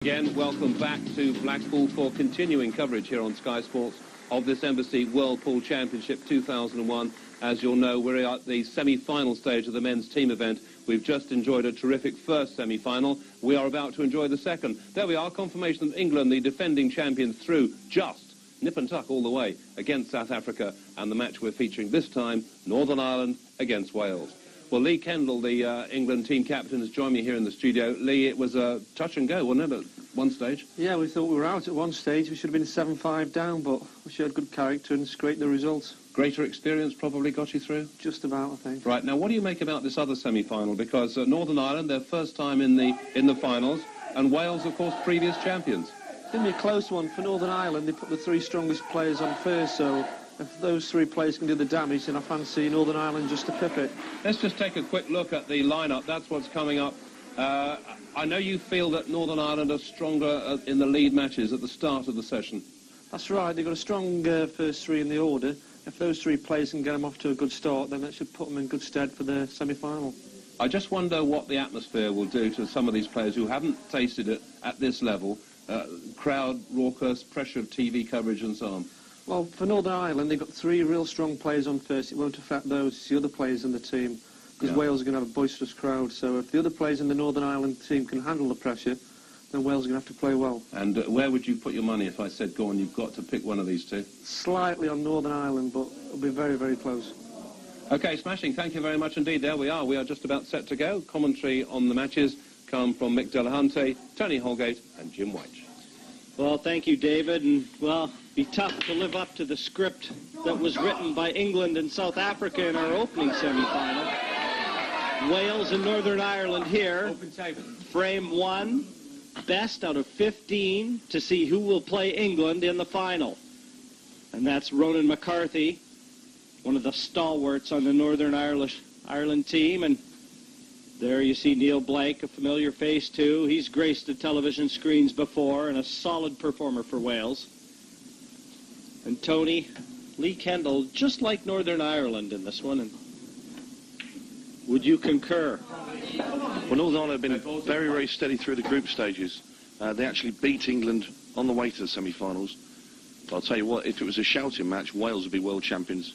Again, welcome back to Blackpool for continuing coverage here on Sky Sports of this Embassy World Pool Championship 2001. As you'll know, we're at the semi-final stage of the men's team event. We've just enjoyed a terrific first semi-final. We are about to enjoy the second. There we are, confirmation that England, the defending champions, through just nip and tuck all the way against South Africa. And the match we're featuring this time, Northern Ireland against Wales. Well, Lee Kendall, the England team captain, has joined me here in the studio. Lee, it was a touch and go, wasn't it, at one stage? Yeah, we thought we were out at one stage. We should have been 7-5 down, but we showed good character and scraped the results. Greater experience probably got you through? Just about, I think. Right, now what do you make about this other semi-final? Because Northern Ireland, their first time in the finals, and Wales, of course, previous champions. It's going to be a close one. For Northern Ireland, they put the three strongest players on first, so if those three players can do the damage, then I fancy Northern Ireland just to pip it. Let's just take a quick look at the lineup. That's what's coming up. I know you feel that Northern Ireland are stronger in the lead matches at the start of the session. That's right. They've got a strong first three in the order. If those three players can get them off to a good start, then that should put them in good stead for the semi-final. I just wonder what the atmosphere will do to some of these players who haven't tasted it at this level. Crowd, raucous, pressure of TV coverage and so on. Well, for Northern Ireland, they've got three real strong players on first. It won't affect those, the other players in the team, because Wales are going to have a boisterous crowd. So if the other players in the Northern Ireland team can handle the pressure, then Wales are going to have to play well. And where would you put your money if I said, go on, you've got to pick one of these two? Slightly on Northern Ireland, but it'll be very, very close. OK, smashing. Thank you very much indeed. There we are. We are just about set to go. Commentary on the matches come from Mick Delahunty, Tony Holgate and Jim White. Well, thank you, David. And, well, be tough to live up to the script that was written by England and South Africa in our opening semi-final. Wales and Northern Ireland here. Frame one, best out of 15 to see who will play England in the final. And that's Ronan McCarthy, one of the stalwarts on the Northern Ireland team. And there you see Neil Blake, a familiar face too. He's graced the television screens before and a solid performer for Wales. And Tony, Lee Kendall, just like Northern Ireland in this one. And would you concur? Well, Northern Ireland have been very, very steady through the group stages. They actually beat England on the way to the semi-finals. But I'll tell you what, if it was a shouting match, Wales would be world champions.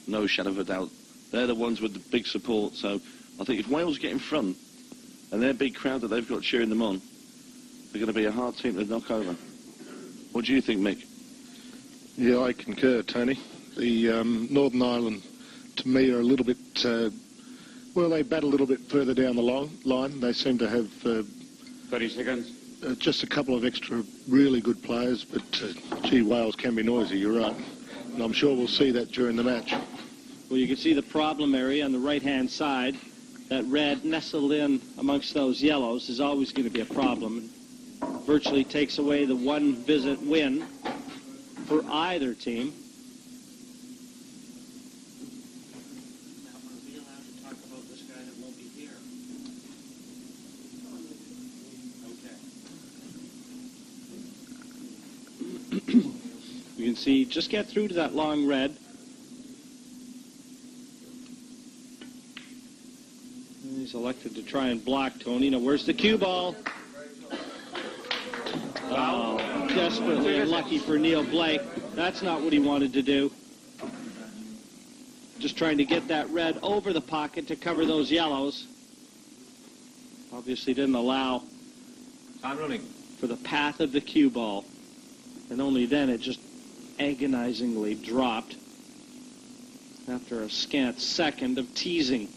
No shadow of a doubt. They're the ones with the big support, so I think if Wales get in front, and their big crowd that they've got cheering them on, they're going to be a hard team to knock over. What do you think, Mick? Yeah, I concur, Tony. The Northern Ireland, to me, are a little bit... well, they bat a little bit further down the line. They seem to have... 30 seconds. Just a couple of extra really good players, but, gee, Wales can be noisy, you're right. And I'm sure we'll see that during the match. Well, you can see the problem area on the right-hand side. That red nestled in amongst those yellows is always going to be a problem. Virtually takes away the one-visit win for either team. You can see, just get through to that long red. He's elected to try and block Tony. Now, where's the cue ball? Oh, desperately unlucky for Neil Blake. That's not what he wanted to do. Just trying to get that red over the pocket to cover those yellows. Obviously didn't allow for the path of the cue ball. And only then it just agonizingly dropped after a scant second of teasing.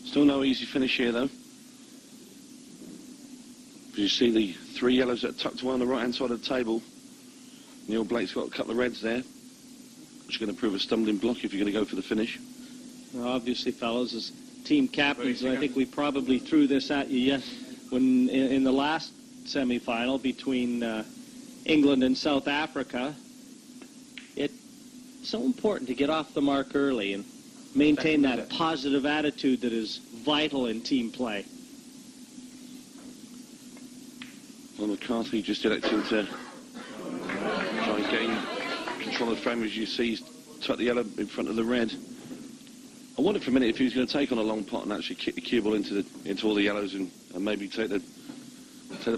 Still no easy finish here, though. You see the three yellows that are tucked away on the right-hand side of the table. Neil Blake's got a couple of reds there, which are going to prove a stumbling block if you're going to go for the finish. Well, obviously, fellas, as team captains, I think we probably threw this at you when in the last semi-final between England and South Africa. It's so important to get off the mark early and maintain that positive attitude that is vital in team play. Well, McCarthy just elected to try and gain control of the frame. As you see, he's tucked the yellow in front of the red. I wondered for a minute if he was going to take on a long pot and actually kick the cue ball into all the yellows and maybe take the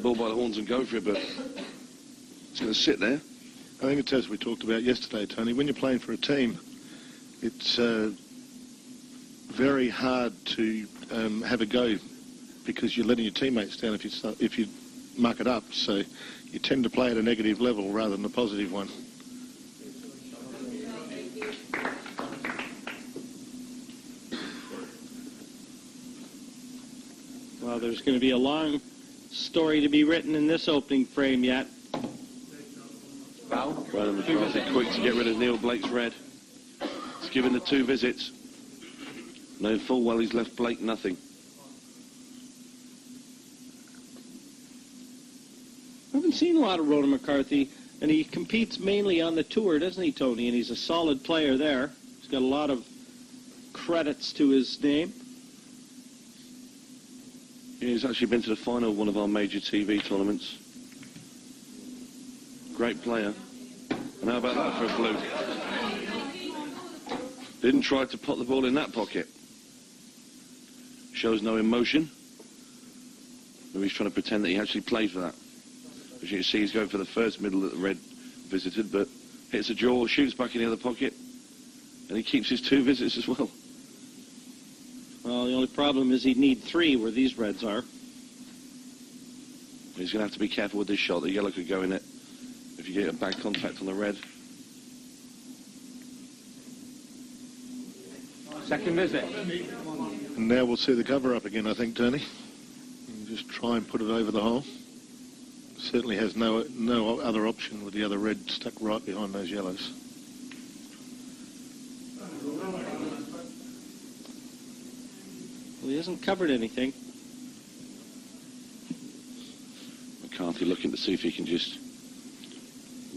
ball by the horns and go for it, but it's going to sit there. I think it's as we talked about yesterday, Tony. When you're playing for a team, it's very hard to have a go because you're letting your teammates down if you muck it up. So you tend to play at a negative level rather than a positive one. Well, there's going to be a long story to be written in this opening frame yet. Ronan McCarthy quick to get rid of Neil Blake's red. He's given the 2 visits. Knowing full well he's left Blake nothing. I haven't seen a lot of Ronan McCarthy, and he competes mainly on the tour, doesn't he, Tony? And he's a solid player there. He's got a lot of credits to his name. Yeah, he's actually been to the final of one of our major TV tournaments. Great player. And how about that for a blue? Didn't try to pot the ball in that pocket. Shows no emotion. Maybe he's trying to pretend that he actually played for that. As you can see, he's going for the first middle that the red visited, but hits a draw, shoots back in the other pocket, and he keeps his 2 visits as well. Well, the only problem is he'd need 3 where these reds are. He's going to have to be careful with this shot. The yellow could go in it if you get a bad contact on the red. Second visit. And now we'll see the cover up again, I think, Tony. And just try and put it over the hole. Certainly has no other option with the other red stuck right behind those yellows. Well, he hasn't covered anything. McCarthy looking to see if he can just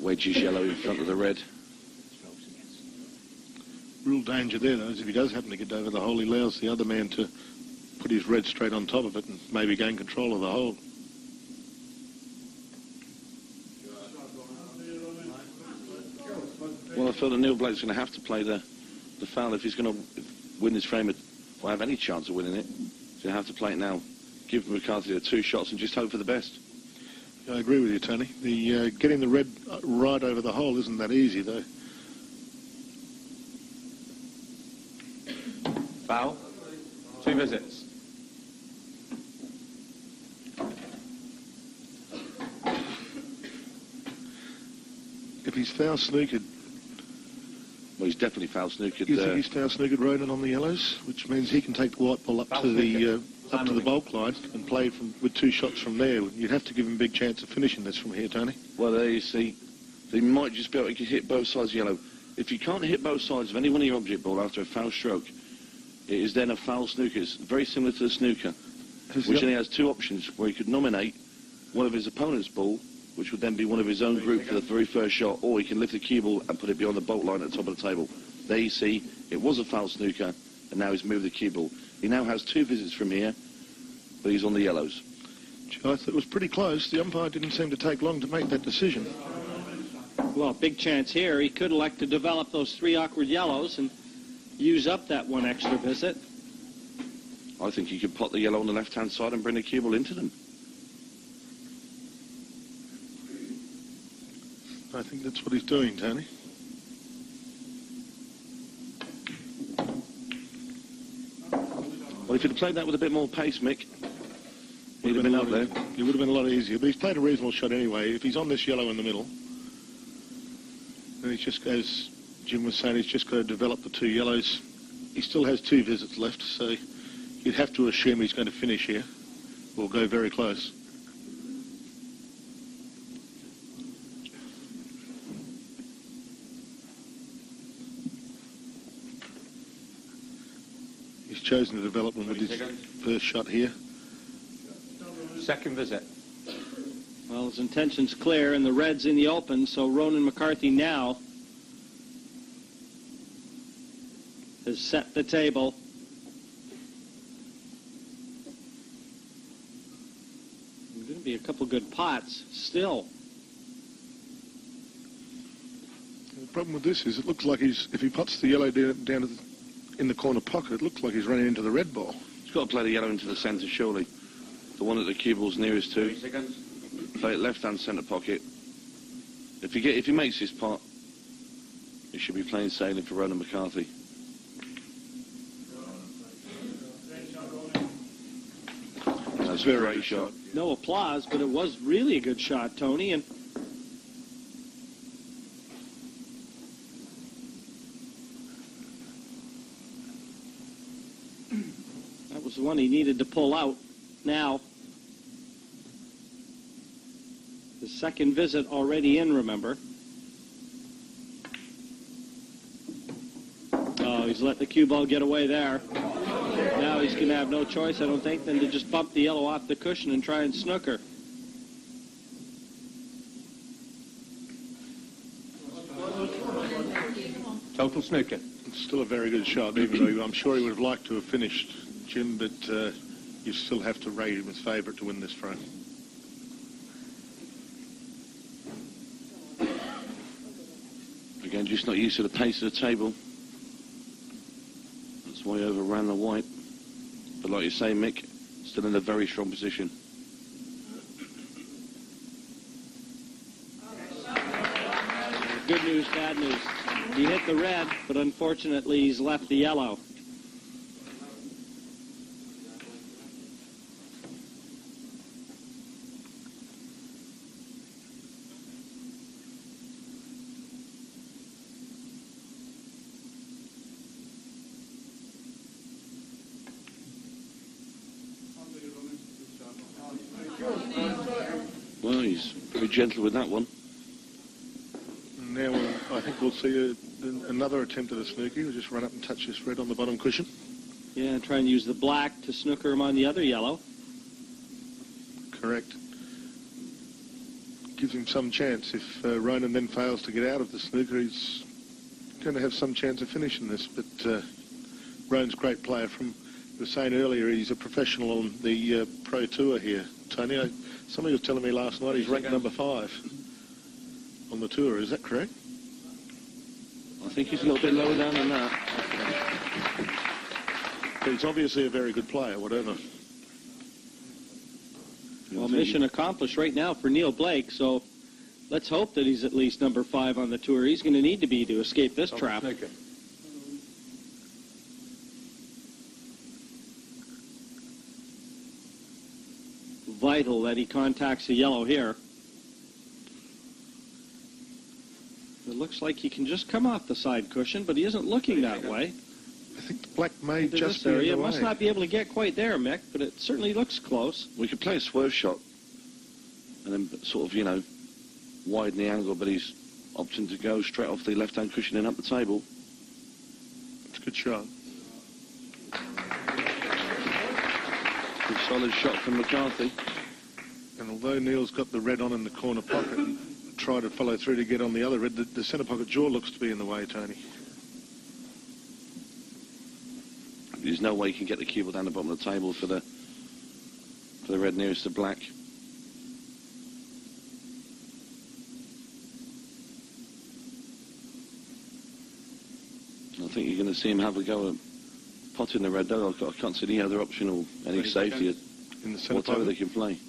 wedge his yellow in front of the red. Real danger there, though, is if he does happen to get over the hole, he allows the other man to put his red straight on top of it and maybe gain control of the hole. Well, I feel that Neil Blake's going to have to play the foul if he's going to win this frame or have any chance of winning it. He's going to have to play it now. Give McCarthy the 2 shots and just hope for the best. I agree with you, Tony. The getting the red right over the hole isn't that easy, though. Foul. 2 visits. If he's foul snookered, Well, he's definitely foul snookered. you think he's foul snookered Ronan on the yellows, which means he can take the white ball up to the bulk line and play with 2 shots from there. You'd have to give him a big chance of finishing this from here, Tony. Well, there you see. They might just be able to hit both sides yellow. If you can't hit both sides of any one of your object ball after a foul stroke, it is then a foul snooker. It's very similar to the snooker, which only has 2 options, where he could nominate one of his opponent's ball, which would then be one of his own group for the very first shot, or he can lift the cue ball and put it beyond the bolt line at the top of the table. There you see, it was a foul snooker, and now he's moved the cue ball. He now has 2 visits from here, but he's on the yellows. I thought it was pretty close. The umpire didn't seem to take long to make that decision. Well, big chance here. He could elect to develop those 3 awkward yellows and use up that 1 extra visit. I think he could pot the yellow on the left-hand side and bring the cue ball into them. I think that's what he's doing, Tony. Well, if he'd played that with a bit more pace, Mick, he'd have been out there. It would have been a lot easier, but he's played a reasonable shot anyway. If he's on this yellow in the middle, then he's just, as Jim was saying, he's just got to develop the 2 yellows. He still has 2 visits left, so you'd have to assume he's going to finish here, or go very close. He's chosen to develop them with his first shot here. Second visit. Well, his intention's clear, and the red's in the open, so Ronan McCarthy now has set the table. There's going to be a couple good pots still. The problem with this is it looks like if he pots the yellow down to in the corner pocket. It looks like he's running into the red ball. He's got to play the yellow into the centre, surely. The one that the cue ball's nearest to. Play it left-hand centre pocket. If he makes his pot, he should be plain sailing for Ronan McCarthy. That's a great shot. No applause, but it was really a good shot, Tony. And that was the one he needed to pull out. Now, the second visit already in, remember. Oh, he's let the cue ball get away there. Now he's going to have no choice, I don't think, than to just bump the yellow off the cushion and try and snooker. Total snooker. It's still a very good shot, even though I'm sure he would have liked to have finished, Jim, but you still have to rate him as favourite to win this frame. Again, just not used to the pace of the table. That's why he overran the white. But like you say, Mick, still in a very strong position. Good news, bad news. He hit the red, but unfortunately he's left the yellow. Well, he's very gentle with that one. Now I think we'll see another attempt at a snooky. He'll just run up and touch this red on the bottom cushion. Yeah, and try and use the black to snooker him on the other yellow. Correct. Gives him some chance. If Ronan then fails to get out of the snooker, he's going to have some chance of finishing this. But Ronan's a great player. From you were saying earlier, he's a professional on the Pro Tour here. Tony, somebody was telling me last night he's ranked number 5 on the tour. Is that correct? I think he's a little bit lower down than that. But he's obviously a very good player, whatever. Well, mission accomplished right now for Neil Blake, so let's hope that he's at least number 5 on the tour. He's going to need to be to escape this trap. Snooker. Vital that he contacts the yellow here. It looks like he can just come off the side cushion, but he isn't looking that way. I think the black may Into just this be in area. the Must way. not be able to get quite there, Mick, but it certainly looks close. We could play a swerve shot and then sort of, widen the angle, but he's opting to go straight off the left-hand cushion and up the table. It's a good shot. Good solid shot from McCarthy. And although Neil's got the red on in the corner pocket and try to follow through to get on the other red, the centre pocket jaw looks to be in the way, Tony. There's no way he can get the cue ball down the bottom of the table for the red nearest to black. I think you're going to see him have a go at potting the red, though. I can't see any other option or any safety In the centre whatever they pocket. can play.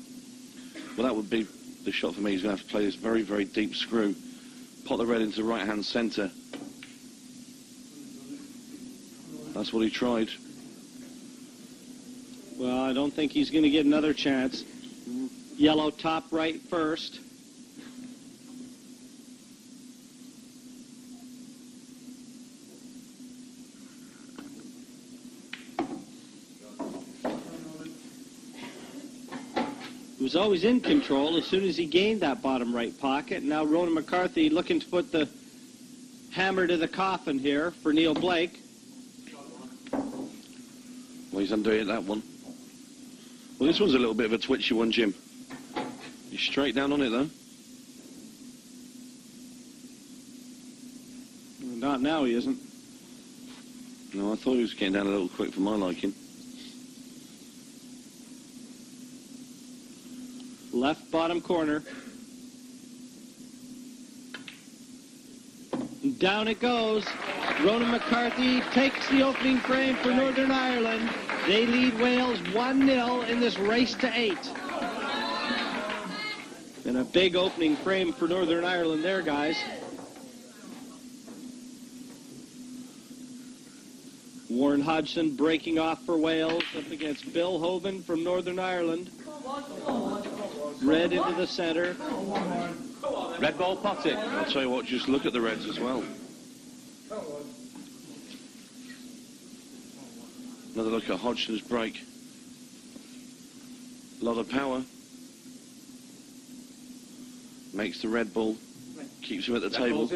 Well, that would be the shot for me. He's going to have to play this very, very deep screw. Pot the red into the right-hand centre. That's what he tried. Well, I don't think he's going to get another chance. Yellow top right first. He was always in control as soon as he gained that bottom right pocket. Now Ronan McCarthy looking to put the hammer to the coffin here for Neil Blake. Well, he's undoing that one. Well, this one's a little bit of a twitchy one, Jim. He's straight down on it, though. Not now, he isn't. No, I thought he was getting down a little quick for my liking. Left bottom corner. And down it goes. Ronan McCarthy takes the opening frame for Northern Ireland. They lead Wales 1-0 in this race to 8. And a big opening frame for Northern Ireland there, guys. Warren Hodgson breaking off for Wales up against Bill Hoban from Northern Ireland. Red into the center. Red ball potted. I'll tell you what, just look at the Reds as well. Another look at Hodgson's break. A lot of power. Makes the red ball. Keeps him at the table.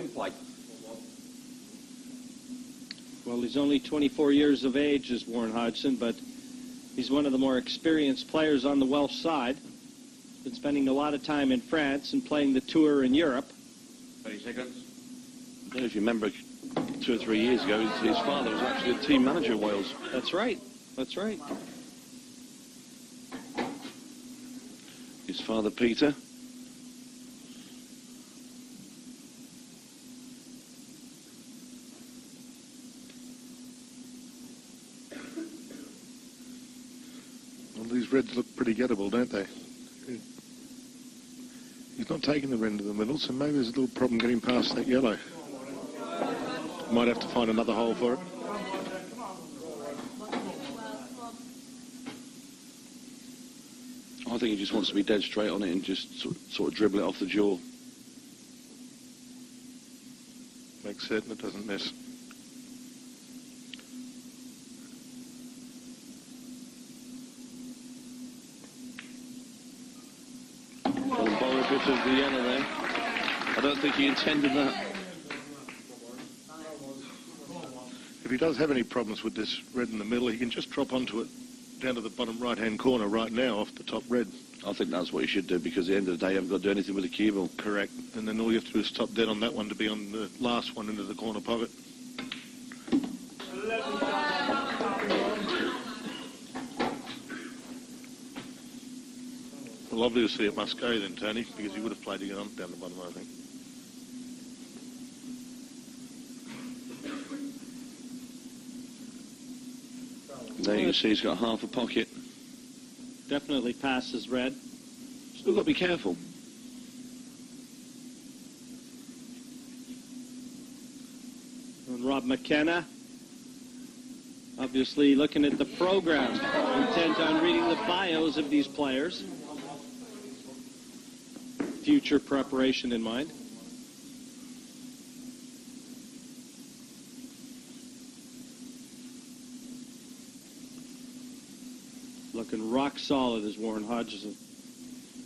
Well, he's only 24 years of age, is Warren Hodgson, but he's one of the more experienced players on the Welsh side. Been spending a lot of time in France and playing the tour in Europe. 30 seconds. I don't know if you remember 2 or 3 years ago, his father was actually a team manager of Wales. That's right. That's right. His father, Peter. Well, these Reds look pretty gettable, don't they? He's not taking the red to the middle, so maybe there's a little problem getting past that yellow. Might have to find another hole for it. I think he just wants to be dead straight on it and just sort of dribble it off the jaw. Make certain it doesn't miss. Well, borrow a bit of the yellow there. I don't think he intended that. If he does have any problems with this red in the middle, he can just drop onto it down to the bottom right-hand corner right now off the top red. I think that's what you should do, because at the end of the day, you haven't got to do anything with the cue ball. Correct. And then all you have to do is stop dead on that one to be on the last one into the corner pocket. Well, obviously it must go then, Tony, because he would have played it on down the bottom, I think. There you can see he's got half a pocket. Definitely passes red. Still got to be careful. And Rob McKenna, obviously looking at the program, intent on reading the bios of these players. Future preparation in mind. Looking rock solid is Warren Hodgson.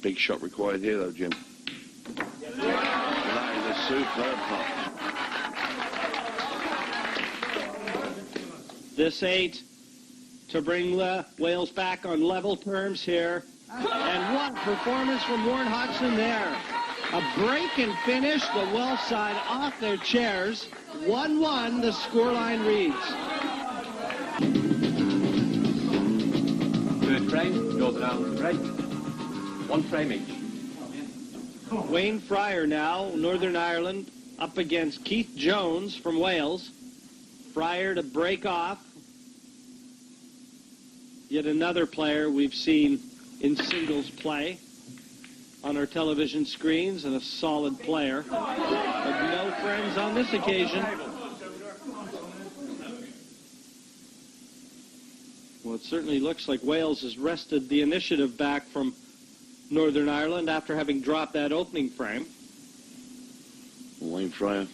Big shot required here, though, Jim. That is a superb putt. This 8 to bring Wales back on level terms here. And what performance from Warren Hodgson there. A break and finish, the Welsh side off their chairs. 1-1, the scoreline reads. Third frame, Northern Ireland break. 1 frame each. Wayne Fryer now, Northern Ireland, up against Keith Jones from Wales. Fryer to break off. Yet another player we've seen in singles play on our television screens, and a solid player. But no friends on this occasion. Well, it certainly looks like Wales has wrested the initiative back from Northern Ireland after having dropped that opening frame. Wayne Fryer,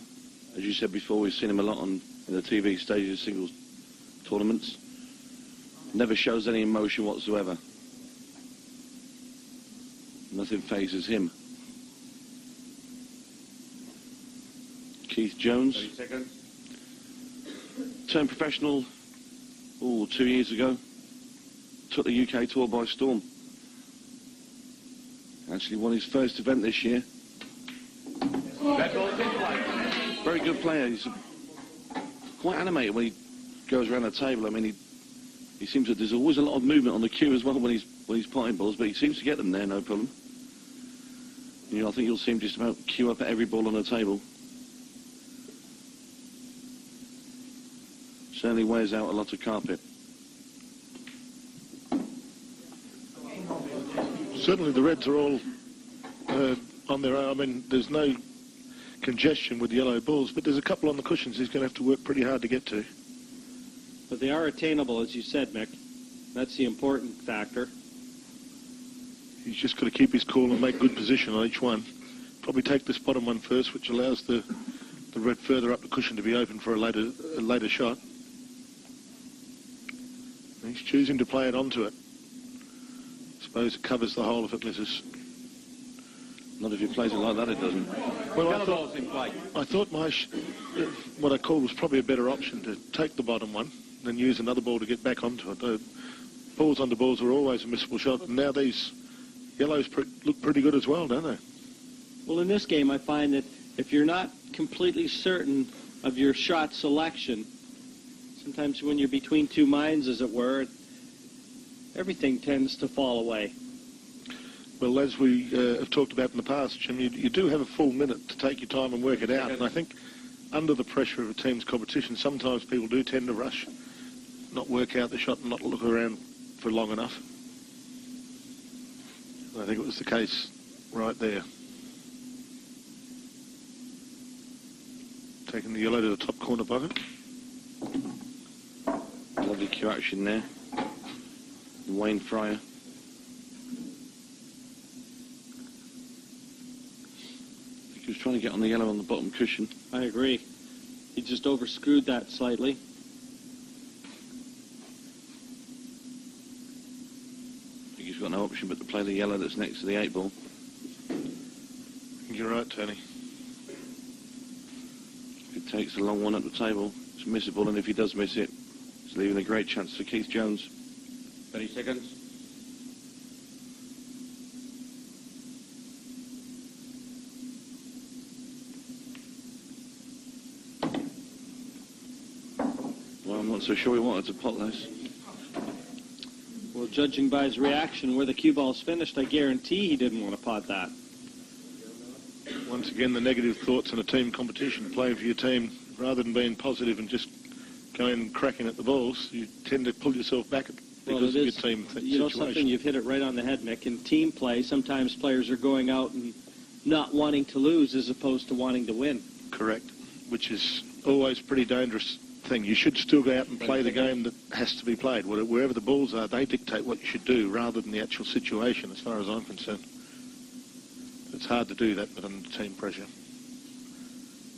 as you said before, we've seen him a lot in the TV stages, singles tournaments. Never shows any emotion whatsoever. Nothing phases him. Keith Jones. 30 seconds. Turned professional 2 years ago. Took the UK tour by storm. Actually won his first event this year. Red ball's in play. Very good player. He's quite animated when he goes around the table. I mean, he seems to. There's always a lot of movement on the cue as well when he's potting balls, but he seems to get them there, no problem. I think you'll see him just about cue up at every ball on the table. Certainly wears out a lot of carpet. Certainly the reds are all on their own. I mean, there's no congestion with the yellow balls, but there's a couple on the cushions he's going to have to work pretty hard to get to. But they are attainable, as you said, Mick. That's the important factor. He's just got to keep his cool and make good position on each one. Probably take this bottom one first, which allows the red further up the cushion to be open for a later shot. And he's choosing to play it onto it. Suppose it covers the hole if it misses. Not if he plays it like that, it doesn't. Well, I thought what I called was probably a better option, to take the bottom one, then use another ball to get back onto it. The balls under balls are always a missable shot, and now these yellows look pretty good as well, don't they? Well, in this game, I find that if you're not completely certain of your shot selection, sometimes when you're between two minds, as it were, everything tends to fall away. Well, as we have talked about in the past, Jim, you do have a full minute to take your time and work it out. And I think under the pressure of a team's competition, sometimes people do tend to rush, not work out the shot and not look around for long enough. I think it was the case right there. Taking the yellow to the top corner bucket. Lovely cue action there. Wayne Fryer. I think he was trying to get on the yellow on the bottom cushion. I agree. He just overscrewed that slightly. I think he's got no option but to play the yellow that's next to the 8 ball. I think you're right, Tony. If it takes a long one at the table, it's missable, and if he does miss it, it's leaving a great chance for Keith Jones. 30 seconds. Well, I'm not so sure he wanted to pot this. Well, judging by his reaction where the cue ball's finished, I guarantee he didn't want to pot that. Once again, the negative thoughts in a team competition, playing for your team, rather than being positive and just going and cracking at the balls, you tend to pull yourself back because of your team situation. You know something, you've hit it right on the head, Mick. In team play, sometimes players are going out and not wanting to lose as opposed to wanting to win. Correct, which is always a pretty dangerous thing. You should still go out and play the game that has to be played. Wherever the balls are, they dictate what you should do rather than the actual situation, as far as I'm concerned. It's hard to do that, but under team pressure.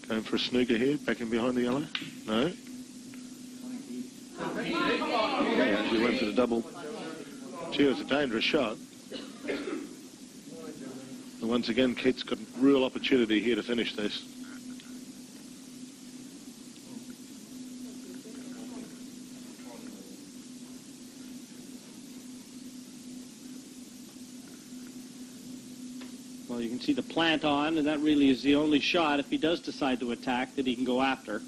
Going for a snooker here, back in behind the yellow. No. He actually went for the double. Gee, it was a dangerous shot. And once again, Keith's got a real opportunity here to finish this. Well, you can see the plant on, and that really is the only shot, if he does decide to attack, that he can go after.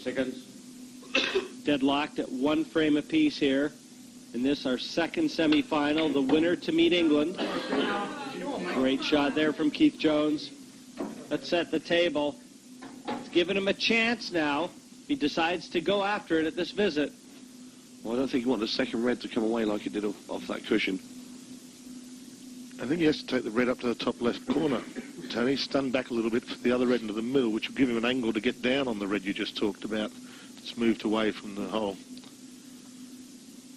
Seconds. Deadlocked at 1 frame apiece here. In this, our second semifinal, the winner to meet England. Great shot there from Keith Jones. Let's set the table. It's given him a chance now. He decides to go after it at this visit. Well, I don't think he wanted the second red to come away like it did off that cushion. I think he has to take the red up to the top left corner. Tony, stun back a little bit for the other red into the middle, which will give him an angle to get down on the red you just talked about. It's moved away from the hole.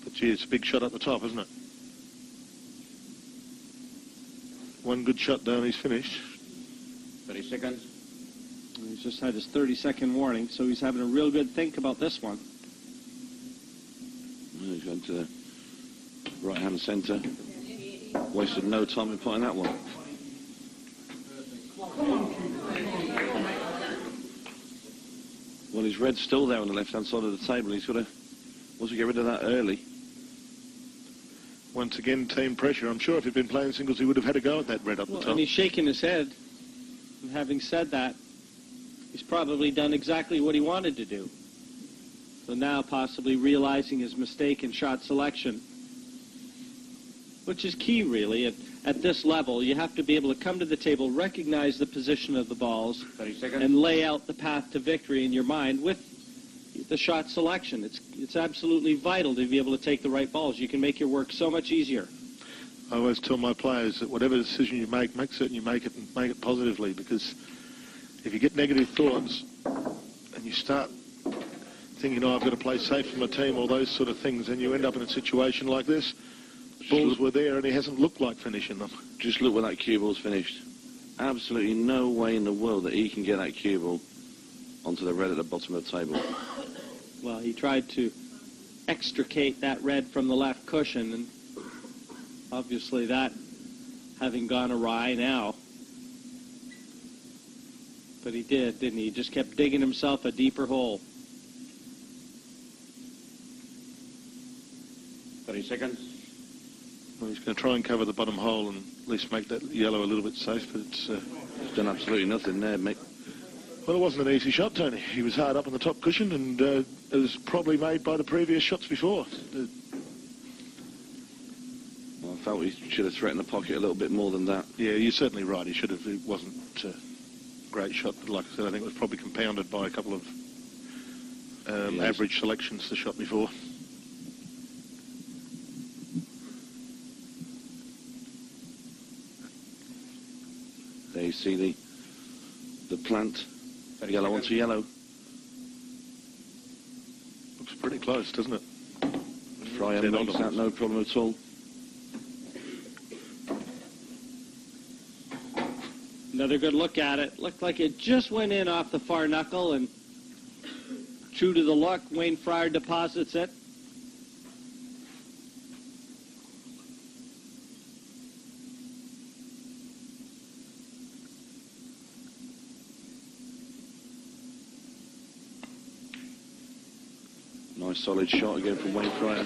But gee, it's a big shot at the top, isn't it? One good shot down, he's finished. 30 seconds. He's just had his 30-second warning, so he's having a real good think about this one. Well, he's gone to the right-hand centre. Wasted no time in putting that one. Well, his red's still there on the left-hand side of the table. He's got to also get rid of that early. Once again, team pressure. I'm sure if he'd been playing singles, he would have had a go at that red up the top. And he's shaking his head. And having said that, he's probably done exactly what he wanted to do. So now possibly realizing his mistake in shot selection, which is key, really. at this level, you have to be able to come to the table, recognize the position of the balls, 30 seconds. and lay out the path to victory in your mind with the shot selection. It's absolutely vital to be able to take the right balls. You can make your work so much easier. I always tell my players that whatever decision you make certain you make it and make it positively, because if you get negative thoughts and you start thinking, oh, I've got to play safe for my team, all those sort of things, and you end up in a situation like this. The balls were there and he hasn't looked like finishing them. Just look where that cue ball's finished. Absolutely no way in the world that he can get that cue ball onto the red at the bottom of the table. Well, he tried to extricate that red from the left cushion, and obviously that having gone awry now. But he did, didn't he? He just kept digging himself a deeper hole. 30 seconds. Well, he's going to try and cover the bottom hole and at least make that yellow a little bit safe, but it's... He's done absolutely nothing there, Mick. Well, it wasn't an easy shot, Tony. He was hard up on the top cushion, and it was probably made by the previous shots before. I felt he should have threatened the pocket a little bit more than that. Yeah, you're certainly right. He should have. It wasn't a great shot, but like I said, I think it was probably compounded by a couple of average selections the shot before. There you see the plant, yellow onto yellow. Looks pretty close, doesn't it? Fryer makes that no problem at all. Another good look at it. Looked like it just went in off the far knuckle, and true to the luck, Wayne Fryer deposits it. Nice solid shot again from Wayne Fryer.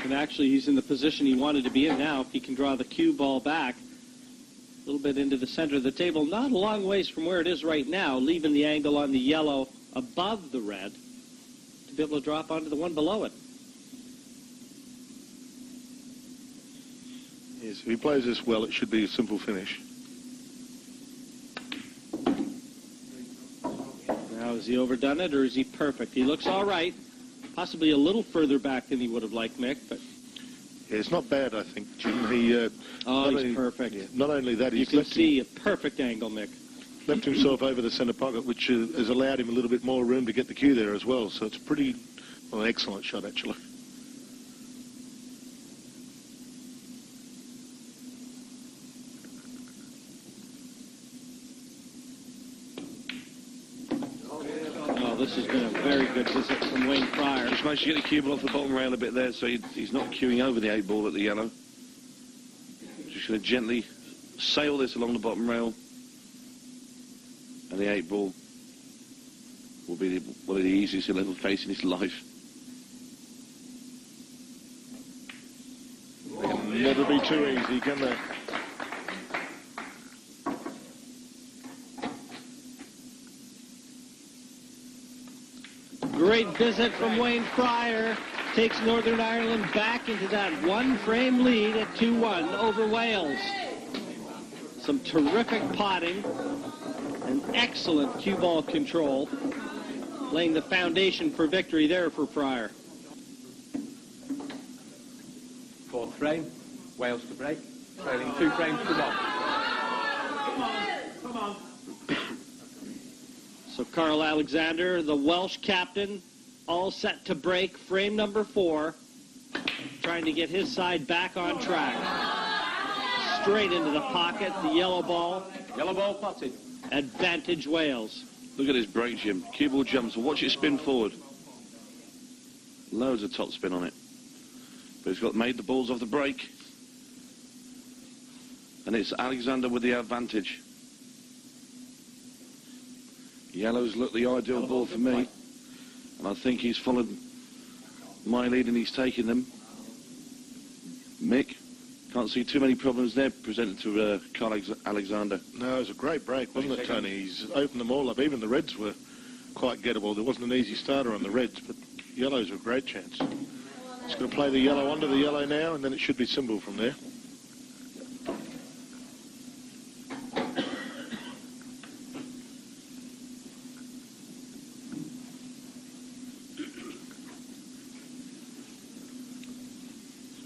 And actually, he's in the position he wanted to be in now. If he can draw the cue ball back a little bit into the center of the table, not a long ways from where it is right now, leaving the angle on the yellow above the red to be able to drop onto the one below it. Yes, if he plays this well, it should be a simple finish. Now, has he overdone it, or is he perfect? He looks all right. Possibly a little further back than he would have liked, Mick, but... Yeah, it's not bad, I think, Jim. He's perfect. Yeah, not only that, You he's can see a perfect angle, Mick. left himself over the centre pocket, which has allowed him a little bit more room to get the cue there as well. So it's pretty, well, an excellent shot, actually. This has been a very good visit from Wayne Fryer. Just managed to get the cue ball off the bottom rail a bit there, so he's not cueing over the 8 ball at the yellow. Just going to gently sail this along the bottom rail, and the 8 ball will be one of the easiest he'll ever face in his life. They can never be too easy, can they? Great visit from Wayne Fryer. Takes Northern Ireland back into that one-frame lead at 2-1 over Wales. Some terrific potting and excellent cue ball control, laying the foundation for victory there for Fryer. Fourth frame, Wales to break, trailing 2 frames to 1. Come on. So Carl Alexander, the Welsh captain, all set to break frame number 4, trying to get his side back on track. Straight into the pocket, the yellow ball. Yellow ball potted. Advantage Wales. Look at his break, Jim. Cue ball jumps, and watch it spin forward. Loads of top spin on it. But he's made the balls off the break. And it's Alexander with the advantage. Yellows look the ideal ball for me. And I think he's followed my lead and he's taken them. Mick, can't see too many problems there presented to Carl Alexander. No, it was a great break, wasn't it, Tony? He's opened them all up. Even the reds were quite gettable. There wasn't an easy starter on the reds, but yellows were a great chance. He's going to play the yellow onto the yellow now, and then it should be simple from there.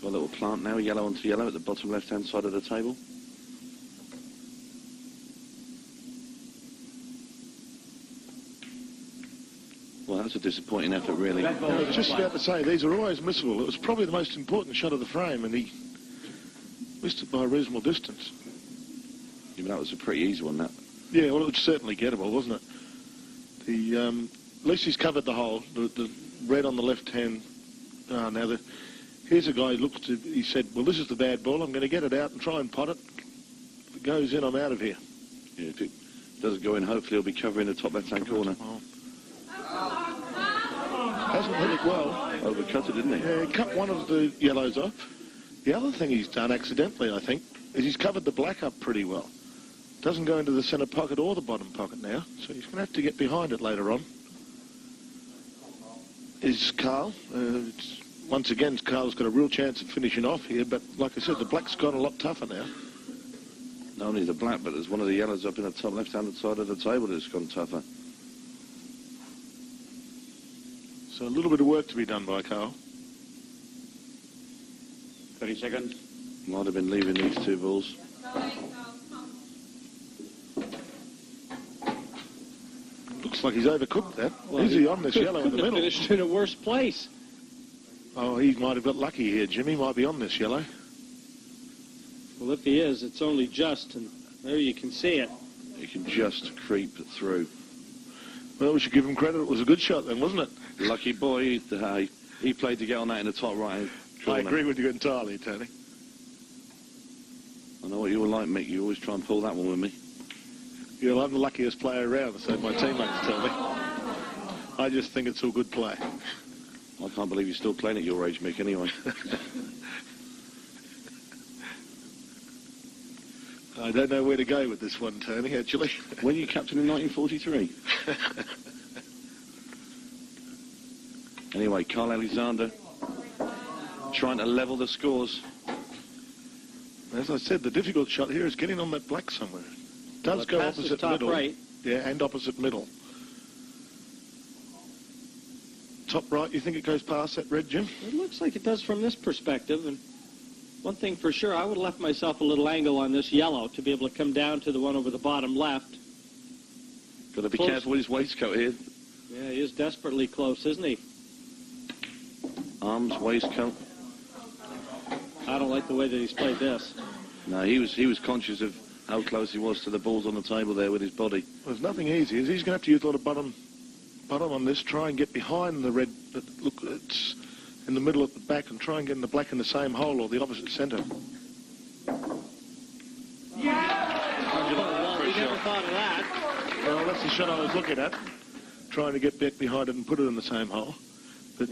Got a little plant now, yellow onto yellow at the bottom left-hand side of the table. Well, that's a disappointing effort, really. I was just about to say, these are always missable. It was probably the most important shot of the frame, and he missed it by a reasonable distance. Yeah, but that was a pretty easy one, that. Yeah, well, it was certainly gettable, wasn't it? At least he's covered the hole. The red on the left hand. Here's a guy who he said, well, this is the bad ball. I'm going to get it out and try and pot it. If it goes in, I'm out of here. Yeah, if it doesn't go in, hopefully he'll be covering the top left-hand corner. Hasn't hit it well. Overcut it, didn't he? Yeah, he cut one of the yellows off. The other thing he's done accidentally, I think, is he's covered the black up pretty well. Doesn't go into the centre pocket or the bottom pocket now, so he's going to have to get behind it later on. Is Carl. Once again, Carl's got a real chance of finishing off here, but like I said, the black's gone a lot tougher now. Not only the black, but there's one of the yellows up in the top left-hand side of the table that's gone tougher. So a little bit of work to be done by Carl. 30 seconds. Might have been leaving these two balls. Looks like he's overcooked that. Well, Is he on this yellow in the couldn't have middle? finished in a worse place. Oh, he might have got lucky here, Jimmy. He might be on this yellow. Well, if he is, it's only just, and there you can see it. You can just creep through. Well, we should give him credit. It was a good shot then, wasn't it? Lucky boy, he played to get on that in the top right-hand corner. I agree with you entirely, Tony. I know what you were like, Mick. You always try and pull that one with me. Yeah, I'm the luckiest player around, so my teammates tell me. I just think it's all good play. I can't believe you're still playing at your age, Mick, anyway. I don't know where to go with this one, Tony, actually. When you captain in 1943? Anyway, Carl Alexander trying to level the scores. As I said, the difficult shot here is getting on that black somewhere. Does Well, go passes opposite top middle. right. Yeah, and opposite middle. Top right, you think it goes past that red, Jim? It looks like it does from this perspective, and one thing for sure, I would have left myself a little angle on this yellow to be able to come down to the one over the bottom left. Got to be Close. careful with his waistcoat here. Yeah, he is desperately close, isn't he? Arms, waistcoat. I don't like the way that he's played this. No, he was conscious of how close he was to the balls on the table there with his body. Well, there's nothing easy. He's going to have to use a lot of bottom on this, try and get behind the red. Look, it's in the middle at the back, and try and get in the black in the same hole or the opposite centre. Well, we never thought of that. Well, that's the shot I was looking at, trying to get back behind it and put it in the same hole. But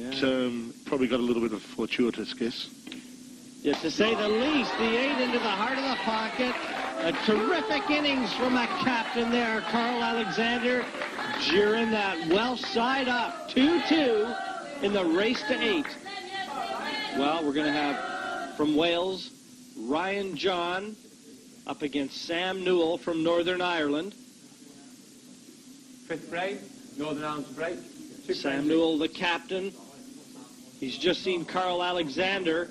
probably got a little bit of fortuitous guess. Yeah, to say the least, the 8 into the heart of the pocket. A terrific innings from that captain there, Carl Alexander, jeering that Welsh side up. 2-2 in the race to 8. Well, we're going to have from Wales, Ryan John up against Sam Newell from Northern Ireland. Fifth break. Northern Ireland's break. Sam Newell, the captain. He's just seen Carl Alexander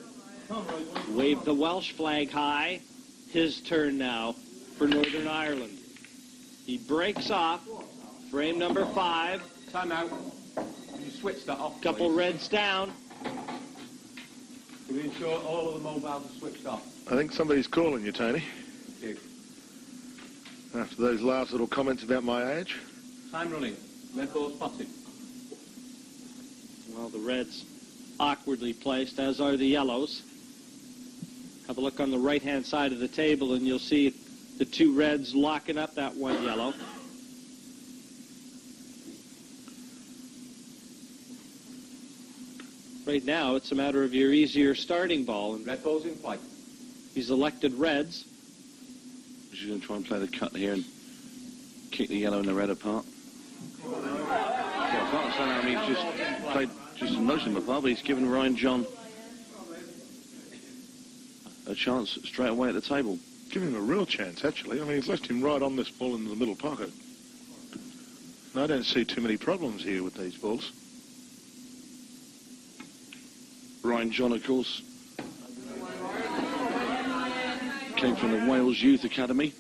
wave the Welsh flag high. His turn now for Northern Ireland. He breaks off. Frame number 5. Time out. Can you switch that off, Couple please? reds down. Can we ensure all of the mobiles are switched off? I think somebody's calling you, Tony, Thank you. after those last little comments about my age. Time running. Red ball spotted. Well, the reds awkwardly placed, as are the yellows. Have a look on the right-hand side of the table, and you'll see the two reds locking up that one yellow. Right now, it's a matter of your easier starting ball, and Red ball's in play. he's elected reds. She's going to try and play the cut here and kick the yellow and the red apart. Well, I can't say, I mean, he's just played just nudged them apart, but he's given Ryan John a chance straight away at the table. Giving him a real chance, actually. I mean, he's left him right on this ball in the middle pocket. And I don't see too many problems here with these balls. Ryan John, of course, Came from the Wales Youth Academy.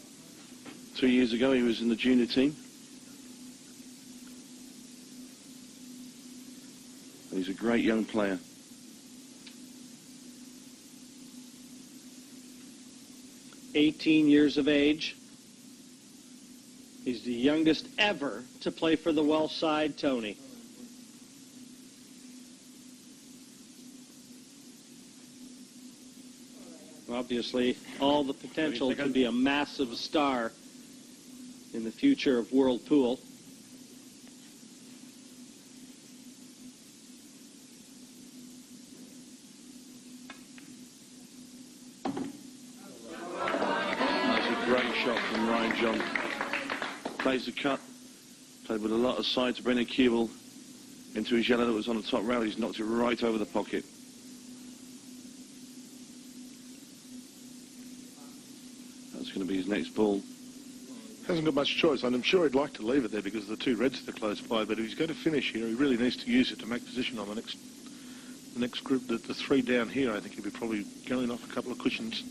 2 years ago, he was in the junior team. And he's a great young player. "18 years of age. He's the youngest ever to play for the Welsh side, Tony. Obviously, all the potential to be a massive star in the future of World Pool. That's a great shot from Ryan John. Plays the cut. Played with a lot of side to bring a cue into his yellow that was on the top rail. He's knocked it right over the pocket. That's going to be his next ball. Hasn't got much choice, and I'm sure he'd like to leave it there because the two reds are close by, but if he's going to finish here, he really needs to use it to make position on the next group. The three down here, I think he'll be probably going off a couple of cushions,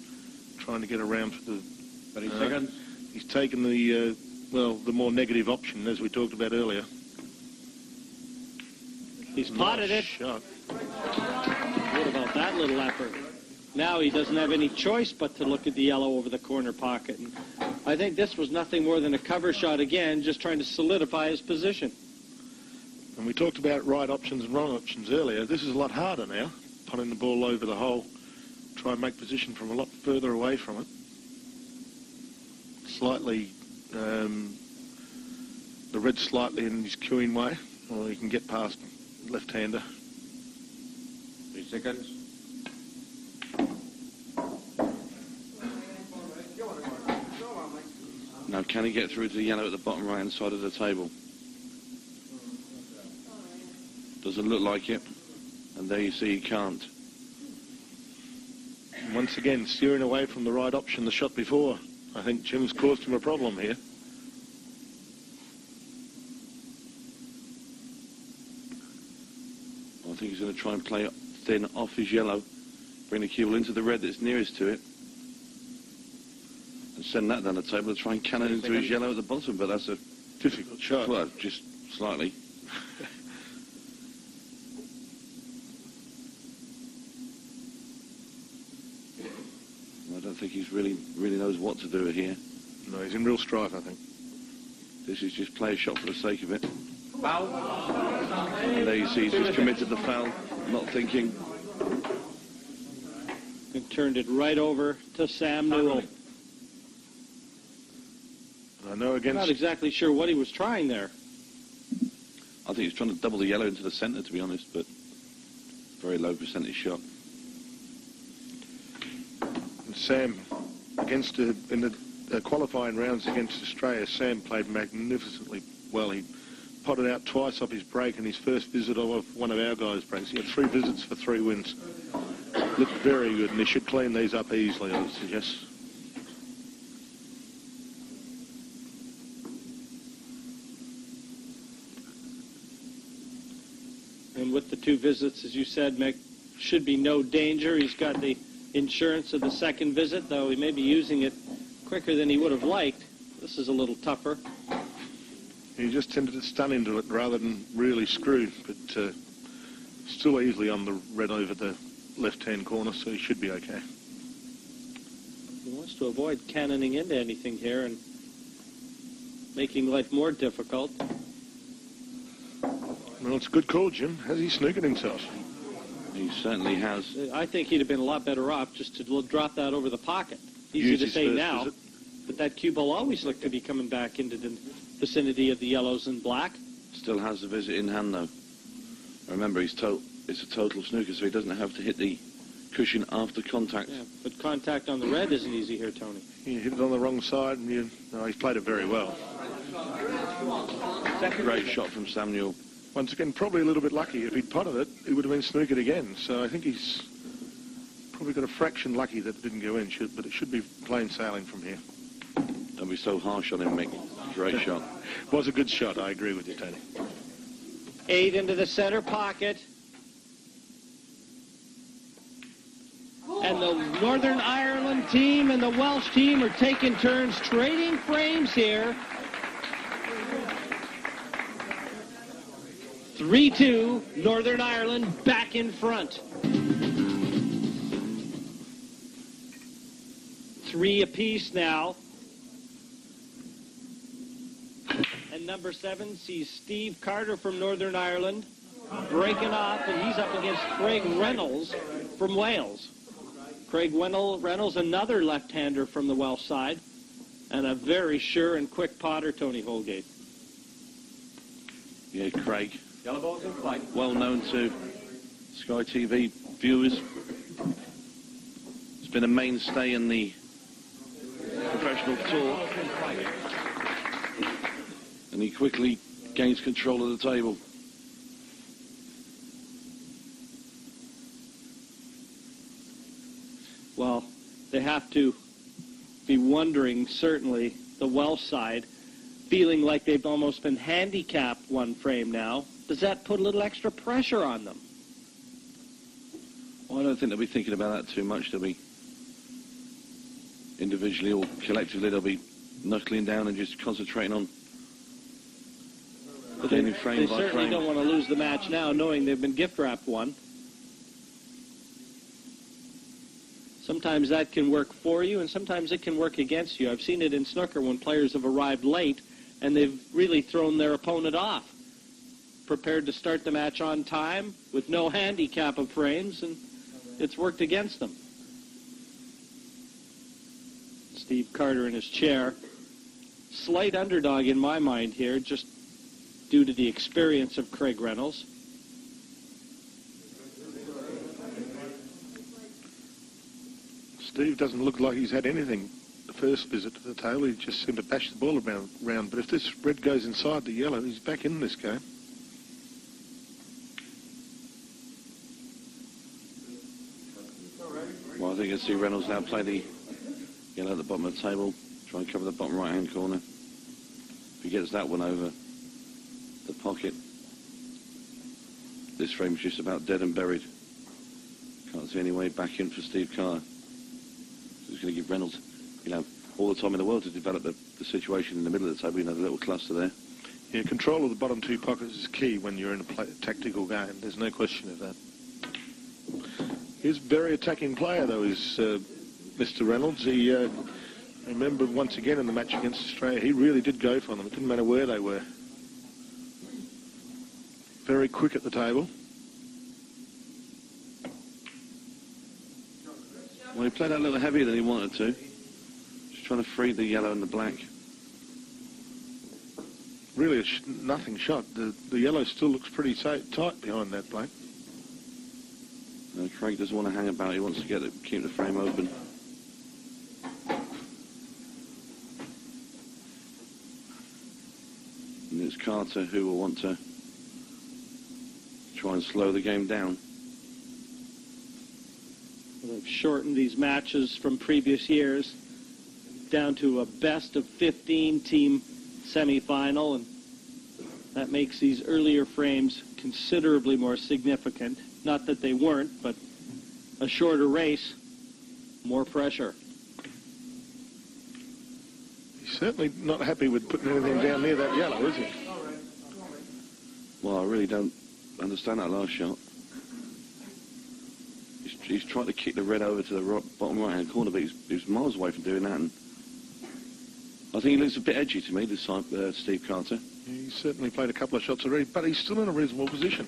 trying to get around for the... 30 seconds. He's taken the, the more negative option, as we talked about earlier. He's potted it. Shot. What about that little effort? Now he doesn't have any choice but to look at the yellow over the corner pocket. And I think this was nothing more than a cover shot again, just trying to solidify his position. And we talked about right options and wrong options earlier. This is a lot harder now, putting the ball over the hole, try and make position from a lot further away from it. Slightly, the red slightly in his cueing way, or he can get past left-hander. 3 seconds. Now, can he get through to the yellow at the bottom right-hand side of the table? Doesn't look like it. And there you see he can't. And once again, steering away from the right option the shot before. I think Jim's caused him a problem here. I think he's going to try and play thin off his yellow, bring the cue ball into the red that's nearest to it, and send that down the table to try and cannon into his yellow at the bottom, but that's a Difficult shot. well, just slightly. I don't think he's really knows what to do here. No, he's in real strife, I think. This is just play a shot for the sake of it. Foul. And there you see he's just committed the foul, not thinking. And turned it right over to Sam Newell. I know against... Not exactly sure what he was trying there. I think he's trying to double the yellow into the centre, to be honest, but very low percentage shot. And Sam, in the qualifying rounds against Australia, Sam played magnificently well. He potted out twice off his break in his first visit of one of our guys' breaks. He had 3 visits for 3 wins. Looked very good, and he should clean these up easily, I would suggest. And with the 2 visits, as you said, Mick, should be no danger. He's got the insurance of the second visit, though he may be using it quicker than he would have liked. This is a little tougher. He just tended to stun into it rather than really screw, but still easily on the red over the left-hand corner, so he should be okay. He wants to avoid cannoning into anything here and making life more difficult. Well, it's a good call, Jim. Has he snookered himself? He certainly has. I think he'd have been a lot better off just to drop that over the pocket. Easy Use to his say first now, visit. but that cue ball always looked to be coming back into the vicinity of the yellows and black. Still has the visit in hand, though. Remember, it's a total snooker, so he doesn't have to hit the cushion after contact. Yeah, but contact on the red isn't easy here, Tony. He hit it on the wrong side, and he's played it very well. Great shot from Sam Newell. Once again, probably a little bit lucky. If he'd potted it, he would have been snookered again. So I think he's probably got a fraction lucky that it didn't go in, but it should be plain sailing from here. Don't be so harsh on him, Mick. Great shot. Was a good shot, I agree with you, Tony. 8 into the center pocket. And the Northern Ireland team and the Welsh team are taking turns trading frames here. 3-2, Northern Ireland back in front. 3 apiece now. And number 7 sees Steve Carter from Northern Ireland breaking off, and he's up against Craig Reynolds from Wales. Craig Reynolds, another left-hander from the Welsh side, and a very sure and quick potter, Tony Holgate. Yeah, Craig. Well known to Sky TV viewers. It's been a mainstay in the professional tour. And he quickly gains control of the table. Well, they have to be wondering, certainly, the Welsh side, feeling like they've almost been handicapped one frame now. Does that put a little extra pressure on them? Well, I don't think they'll be thinking about that too much. They'll be individually or collectively, they'll be knuckling down and just concentrating on gaining frame by frame. They certainly don't want to lose the match now, knowing they've been gift-wrapped one. Sometimes that can work for you, and sometimes it can work against you. I've seen it in snooker when players have arrived late, and they've really thrown their opponent off. Prepared to start the match on time with no handicap of frames, and it's worked against them. Steve Carter in his chair. Slight underdog in my mind here, just due to the experience of Craig Reynolds. Steve doesn't look like he's had anything the first visit to the table. He just seemed to bash the ball around. But if this red goes inside the yellow, he's back in this game. Well, I think you'll see Reynolds now play the yellow at the bottom of the table, try and cover the bottom right-hand corner. If he gets that one over the pocket, this frame's just about dead and buried. Can't see any way back in for Steve Carter. He's going to give Reynolds, all the time in the world to develop the situation in the middle of the table. The little cluster there. Yeah, control of the bottom 2 pockets is key when you're in a tactical game. There's no question of that. He's a very attacking player, though, is Mr. Reynolds. He, remember, once again in the match against Australia, he really did go for them. It didn't matter where they were. Very quick at the table. Well, he played that a little heavier than he wanted to. Just trying to free the yellow and the black. Really a nothing shot. The yellow still looks pretty tight behind that black. Craig doesn't want to hang about. He wants to keep the frame open. And it's Carter who will want to try and slow the game down. They've shortened these matches from previous years down to a best-of-15 team semifinal, and that makes these earlier frames considerably more significant. Not that they weren't, but a shorter race, more pressure. He's certainly not happy with putting anything down near that yellow, is he? Well, I really don't understand that last shot. He's trying to kick the red over to the bottom right-hand corner, but he's miles away from doing that. And I think he looks a bit edgy to me this time, Steve Carter. Yeah, he's certainly played a couple of shots already, but he's still in a reasonable position.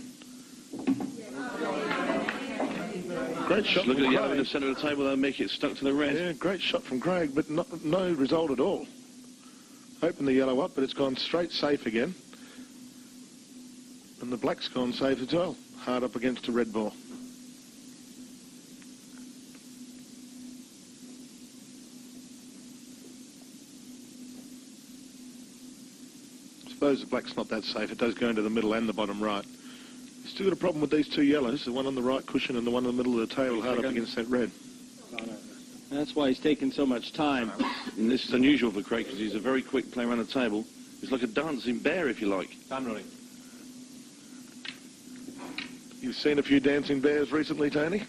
Great shot. Look at the yellow in the Craig. centre of the table, though, Mick. It's stuck to the red. Yeah, great shot from Craig, but no result at all. Opened the yellow up, but it's gone straight safe again. And the black's gone safe as well. Hard up against the red ball. I suppose the black's not that safe. It does go into the middle and the bottom right. You've still got a problem with these 2 yellows, the one on the right cushion and the one in the middle of the table, hard up against that red. That's why he's taking so much time. And this is unusual for Craig because he's a very quick player around the table. He's like a dancing bear, if you like. You've seen a few dancing bears recently, Tony?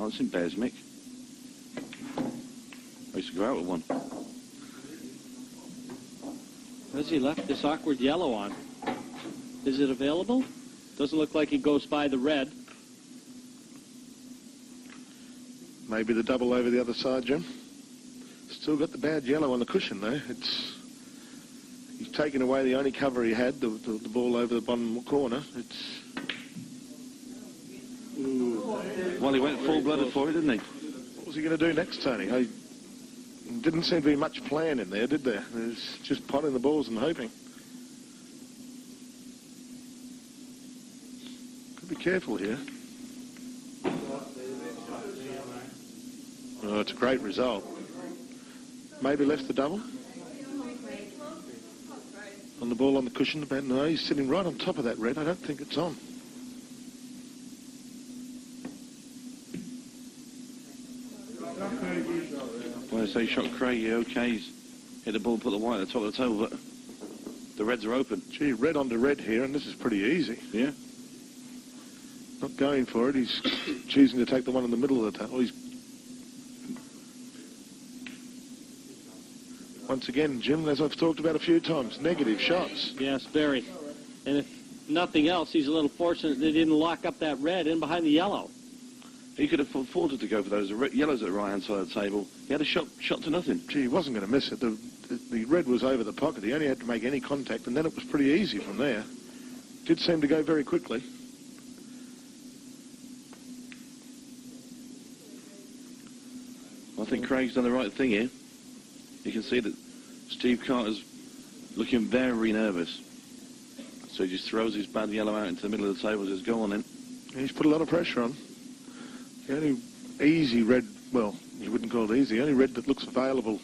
Oh, it's in Bears, Mick. I used to go out with one. Has he left this awkward yellow on? Is it available? Doesn't look like he goes by the red. Maybe the double over the other side, Jim. Still got the bad yellow on the cushion, though. He's taken away the only cover he had, the ball over the bottom corner. Well, he went full-blooded for it, didn't he? What was he going to do next, Tony? Didn't seem to be much plan in there, did there? There's just potting the balls and hoping. Could be careful here. Oh, it's a great result. Maybe left the double. On the ball on the cushion. No, he's sitting right on top of that red. I don't think it's on. Well, I say shot Craig, okay, he's hit the ball, put the white at the top of the table, but the reds are open. Gee, red onto red here, and this is pretty easy. Yeah. Not going for it. He's choosing to take the one in the middle of the table. Once again, Jim, as I've talked about a few times, negative shots. Yes, very. And if nothing else, he's a little fortunate they didn't lock up that red in behind the yellow. He could have afforded to go for those yellows at the right-hand side of the table. He had a shot to nothing. Gee, he wasn't going to miss it. The red was over the pocket. He only had to make any contact, and then it was pretty easy from there. Did seem to go very quickly. I think Craig's done the right thing here. You can see that Steve Carter's looking very nervous. So he just throws his bad yellow out into the middle of the table and says, go on in. He's put a lot of pressure on. The only easy red, well, you wouldn't call it easy, the only red that looks available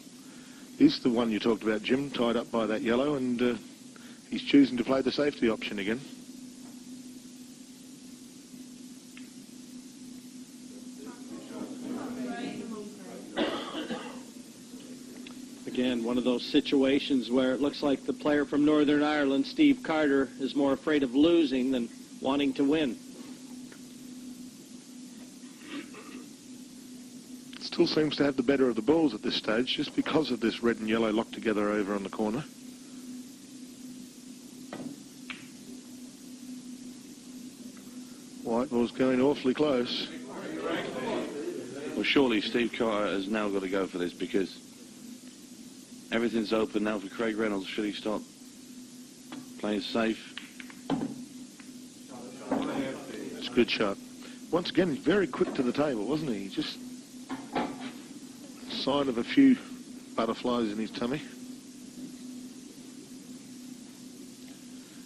is the one you talked about, Jim, tied up by that yellow, and he's choosing to play the safety option again. Again, one of those situations where it looks like the player from Northern Ireland, Steve Carter, is more afraid of losing than wanting to win. Still seems to have the better of the balls at this stage, just because of this red and yellow locked together over on the corner. White ball's going awfully close. Well, surely Steve Carter has now got to go for this because everything's open now for Craig Reynolds. Should he start playing safe? It's a good shot. Once again, he's very quick to the table, wasn't he? Just sign of a few butterflies in his tummy.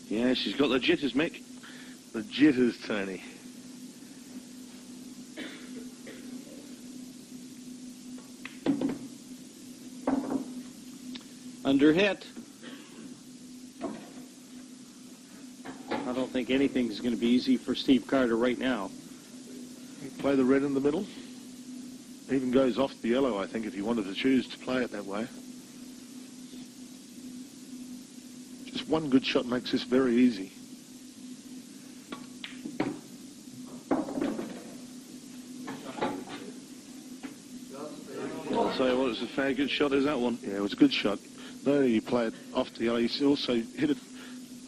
Yeah, she's got the jitters, Mick. The jitters, Tony. Under hit. I don't think anything's going to be easy for Steve Carter right now. Play the red in the middle. Even goes off the yellow, I think, if he wanted to choose to play it that way. Just one good shot makes this very easy. I'll tell you what, it's a fair good shot, is that one? Yeah, it was a good shot. Not only you play it off the yellow, you also hit it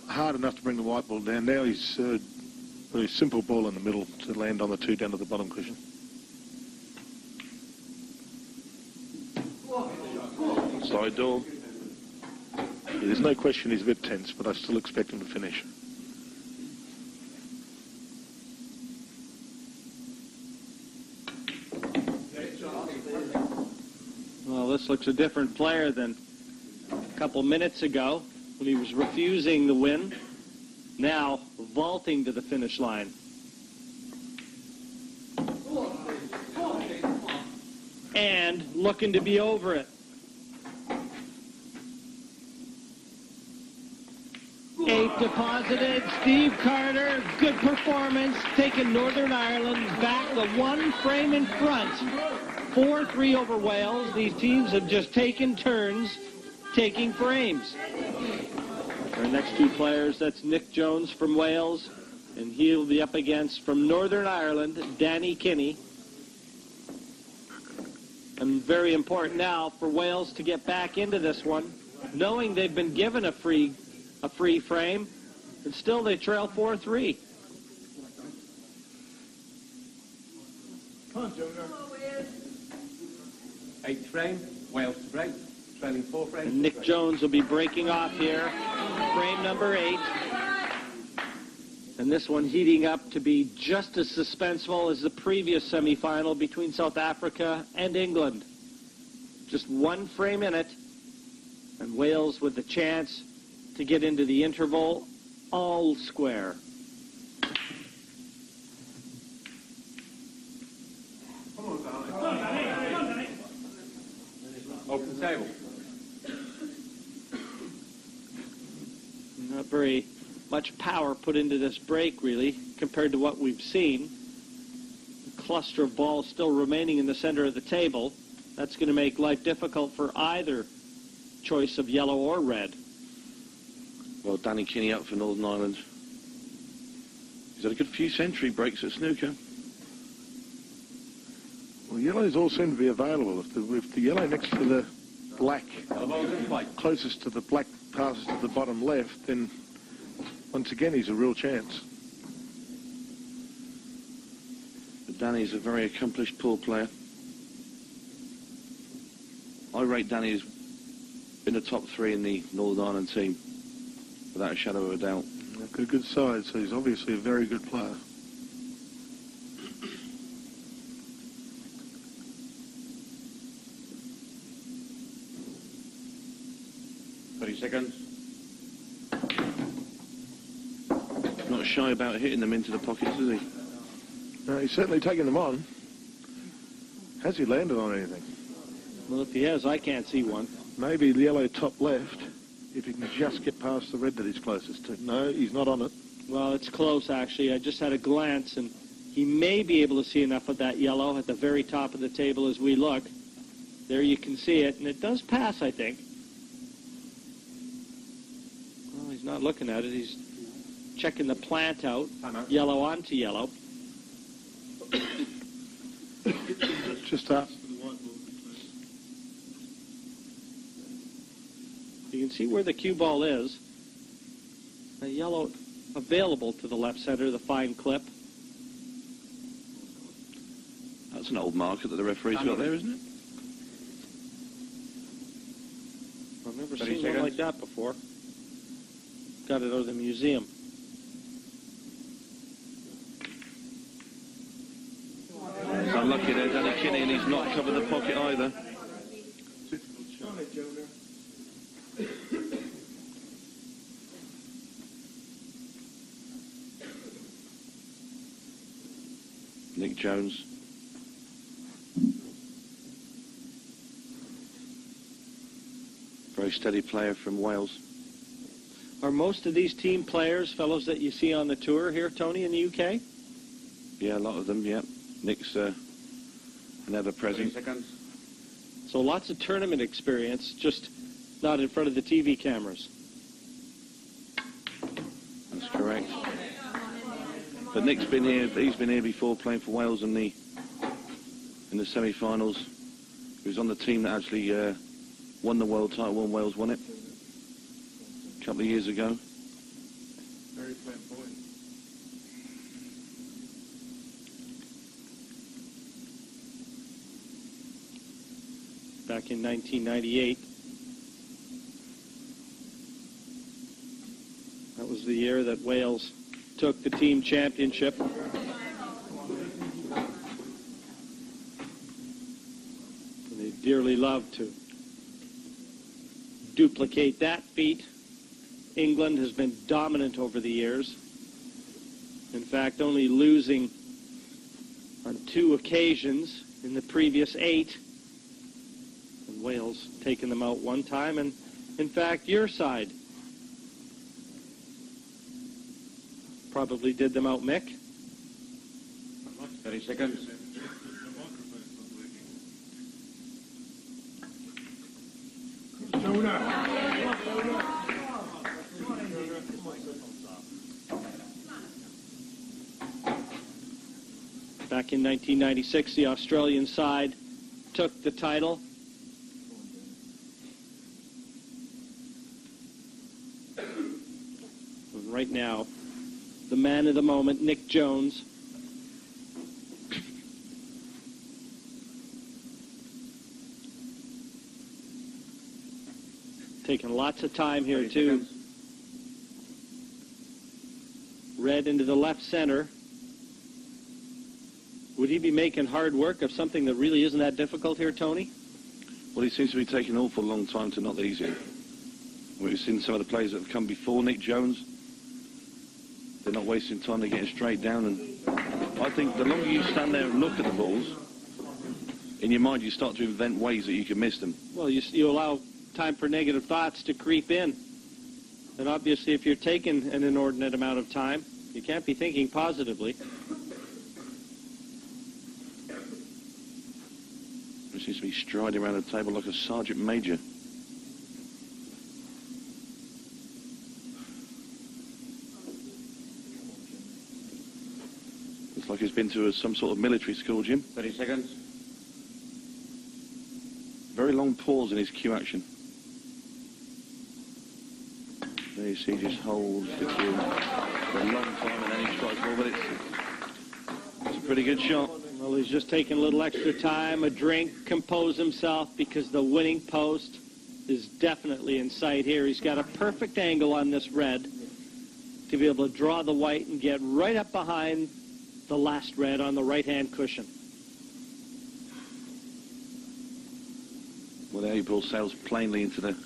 hard enough to bring the white ball down. Now he's a very simple ball in the middle to land on the two down to the bottom cushion. Side door. Yeah, there's no question he's a bit tense, but I still expect him to finish. Well, this looks a different player than a couple minutes ago when he was refusing the win. Now vaulting to the finish line. And looking to be over it. 8 deposited. Steve Carter, good performance, taking Northern Ireland back the one frame in front. 4-3 over Wales. These teams have just taken turns taking frames. Our next two players, that's Nick Jones from Wales, and he'll be up against, from Northern Ireland, Danny Kinney. And very important now for Wales to get back into this one, knowing they've been given a free frame, and still they trail 4-3. Come on, Jonah. 8th frame, Wales to break, trailing 4 frames. And Nick Jones will be breaking off here, frame number 8. And this one heating up to be just as suspenseful as the previous semifinal between South Africa and England. Just 1 frame in it, and Wales with the chance to get into the interval all square. Come on, darling. Open the table. Not very much power put into this break, really, compared to what we've seen. The cluster of balls still remaining in the center of the table. That's going to make life difficult for either choice of yellow or red. Well, Danny Kinney up for Northern Ireland. He's had a good few century breaks at snooker. Well, yellows all seem to be available. If the yellow next to the black, closest to the black, passes to the bottom left, then once again he's a real chance. But Danny's a very accomplished pool player. I rate Danny as in the top 3 in the Northern Ireland team, without a shadow of a doubt. They've got a good side, so he's obviously a very good player. Seconds. Not shy about hitting them into the pockets, is he? No, he's certainly taking them on. Has he landed on anything? Well, if he has, I can't see one. Maybe the yellow top left, if he can just get past the red that he's closest to. No, he's not on it. Well, it's close, actually. I just had a glance, and he may be able to see enough of that yellow at the very top of the table as we look. There you can see it, and it does pass, I think. Well, he's not looking at it. He's checking the plant out, yellow onto yellow. Just up. You can see where the cue ball is. The yellow available to the left center, the fine clip. That's an old marker that the referee's got there, isn't it? I've never seen one like that before. Got it out of the museum. He's unlucky there, Danny Kinney, and he's not covered the pocket either. Nick Jones. Very steady player from Wales. Are most of these team players fellows that you see on the tour here, Tony, in the UK? Yeah, a lot of them, yeah. Nick's an ever-present. So lots of tournament experience, just not in front of the TV cameras. That's correct. But Nick's been here. He's been here before, playing for Wales in the semi-finals. He was on the team that actually won the world title when Wales won it a couple of years ago. Very flamboyant. Back in 1998. That was the year that Wales took the team championship. And they dearly love to duplicate that feat. England has been dominant over the years. In fact, only losing on 2 occasions in the previous 8. And Wales taking them out 1 time. And in fact, your side probably did them out, Mick. 30 seconds. Back in 1996, the Australian side took the title. And right now, the man of the moment, Nick Jones. Taking lots of time here, too. Red into the left center. Would he be making hard work of something that really isn't that difficult here, Tony? Well, he seems to be taking an awful long time to knock these in. We've seen some of the players that have come before Nick Jones. They're not wasting time, they're getting straight down. And I think the longer you stand there and look at the balls, in your mind you start to invent ways that you can miss them. Well, you allow time for negative thoughts to creep in. And obviously, if you're taking an inordinate amount of time, you can't be thinking positively. He seems to be striding around the table like a sergeant major. Looks like he's been to some sort of military school, Jim. 30 seconds. Very long pause in his cue action. There you see, he just holds the cue for a long time and then he strikes ball, but it's a pretty good shot. Well, he's just taking a little extra time, a drink, compose himself, because the winning post is definitely in sight here. He's got a perfect angle on this red to be able to draw the white and get right up behind the last red on the right-hand cushion. Well, there he ball sails plainly into the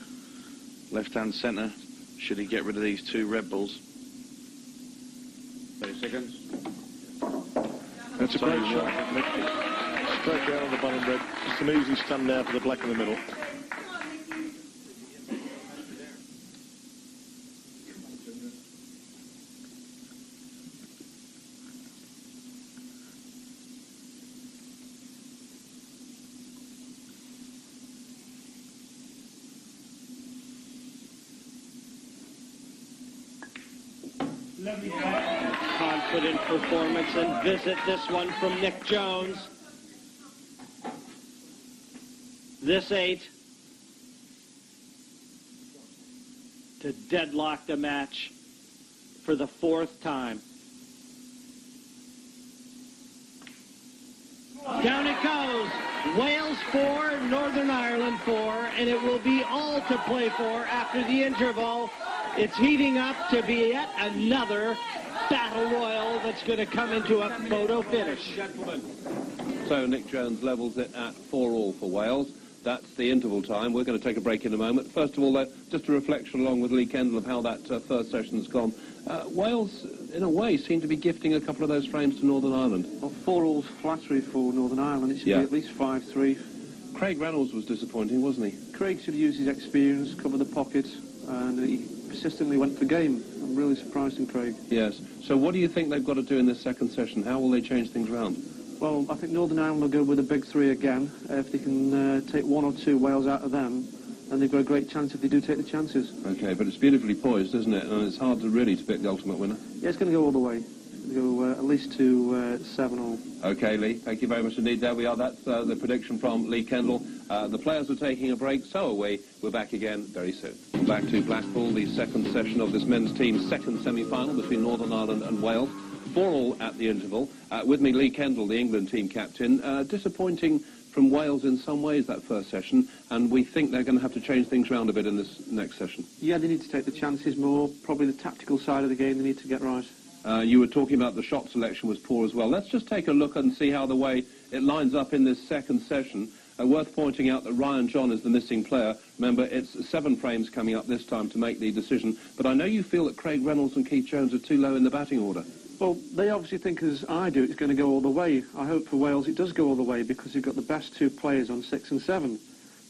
left-hand centre. Should he get rid of these two red balls? 30 seconds. That's a great shot, Nick. Straight down on the bottom red. Just an easy stun now for the black in the middle. Confident performance, and visit this one from Nick Jones. This 8 to deadlock the match for the 4th time. Down it goes. Wales 4, Northern Ireland 4, and it will be all to play for after the interval. It's heating up to be yet another battle royal that's going to come into a photo finish. So Nick Jones levels it at 4-all for Wales. That's the interval time. We're going to take a break in a moment. First of all, though, just a reflection along with Lee Kendall of how that first session's gone. Wales, in a way, seem to be gifting a couple of those frames to Northern Ireland. Well, 4-all's flattery for Northern Ireland. It should be at least 5-3. Craig Reynolds was disappointing, wasn't he? Craig should use his experience, cover the pocket, and he persistently went for game. I'm really surprised in Craig. Yes. So what do you think they've got to do in this second session? How will they change things around? Well, I think Northern Ireland will go with a big 3 again. If they can take 1 or 2 Wales out of them, then they've got a great chance if they do take the chances. OK, but it's beautifully poised, isn't it? And it's hard to really pick the ultimate winner. Yeah, it's going to go all the way. It's going to go at least to 7-all. OK, Lee, thank you very much indeed. There we are. That's the prediction from Lee Kendall. The players are taking a break, so are we. We're back again very soon. Back to Blackpool, the second session of this men's team's second semi-final between Northern Ireland and Wales. 4-all at the interval. With me, Lee Kendall, the England team captain. Disappointing from Wales in some ways, that first session, and we think they're going to have to change things around a bit in this next session. Yeah, they need to take the chances more. Probably the tactical side of the game they need to get right. You were talking about the shot selection was poor as well. Let's just take a look and see how the way it lines up in this second session. Worth pointing out that Ryan John is the missing player. Remember, it's 7 frames coming up this time to make the decision. But I know you feel that Craig Reynolds and Keith Jones are too low in the batting order. Well, they obviously think, as I do, it's going to go all the way. I hope for Wales it does go all the way because you've got the best 2 players on 6 and 7.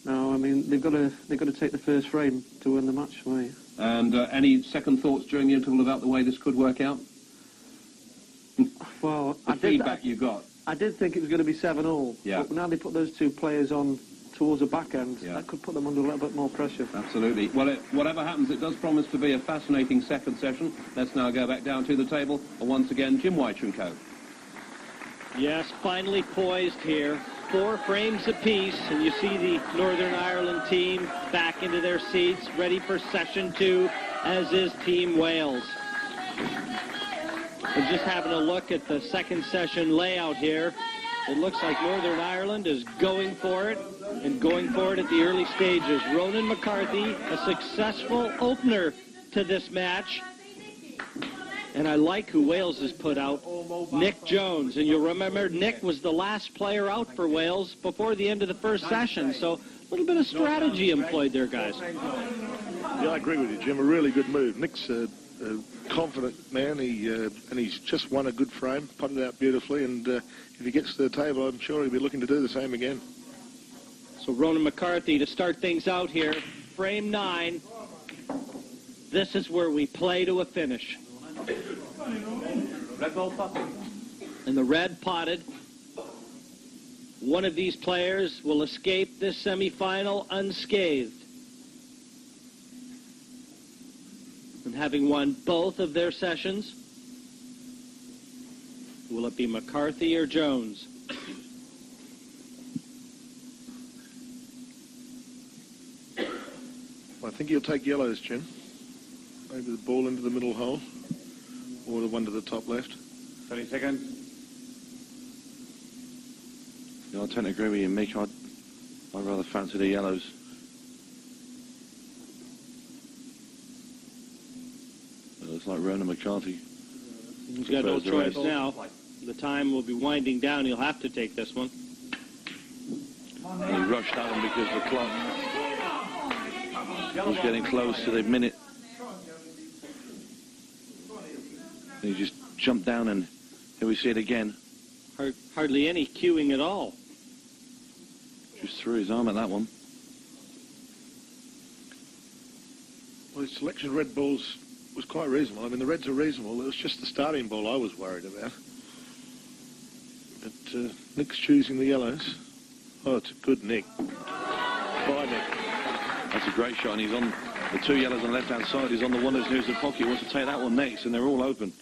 Now, I mean, they've got to take the first frame to win the match for me. And any second thoughts during the interval about the way this could work out? Well, the feedback you got. I did think it was going to be 7-all. Yeah. But now they put those 2 players on towards the back end. Yeah. That could put them under a little bit more pressure. Absolutely. Well, whatever happens, it does promise to be a fascinating second session. Let's now go back down to the table. And once again, Jim White and co. Yes, finally poised here. 4 frames apiece, and you see the Northern Ireland team back into their seats, ready for session 2, as is Team Wales. And just having a look at the second session layout here, it looks like Northern Ireland is going for it, and going for it at the early stages. Ronan McCarthy, a successful opener to this match. And I like who Wales has put out, Nick Jones. And you'll remember Nick was the last player out for Wales before the end of the first session. So a little bit of strategy employed there, guys. Yeah, I agree with you, Jim. A really good move. Nick's a confident man. And he's just won a good frame, putted it out beautifully. And if he gets to the table, I'm sure he'll be looking to do the same again. So Ronan McCarthy to start things out here. Frame 9. This is where we play to a finish. Red ball potted. And the red potted. One of these players will escape this semifinal unscathed. And having won both of their sessions, will it be McCarthy or Jones? I think he'll take yellows, Jim. Maybe the ball into the middle hole, or the one to the top left. 30 seconds. Yeah, I tend to agree with you, Mick. I'd rather fancy the yellows. It looks like Ronan McCarthy. He's got no choice now. The time will be winding down. He'll have to take this one. And he rushed that one because the clock was getting close to the minute. And he just jumped down, and here we see it again. Hardly any cueing at all. Just threw his arm at that one. Well, his selection of red balls was quite reasonable. I mean, the reds are reasonable. It was just the starting ball I was worried about. But Nick's choosing the yellows. Oh, it's a good Nick. Bye, Nick. That's a great shot, and he's on the 2 yellows on the left-hand side. He's on the one that's nearest the pocket. He wants to take that one next, and they're all open.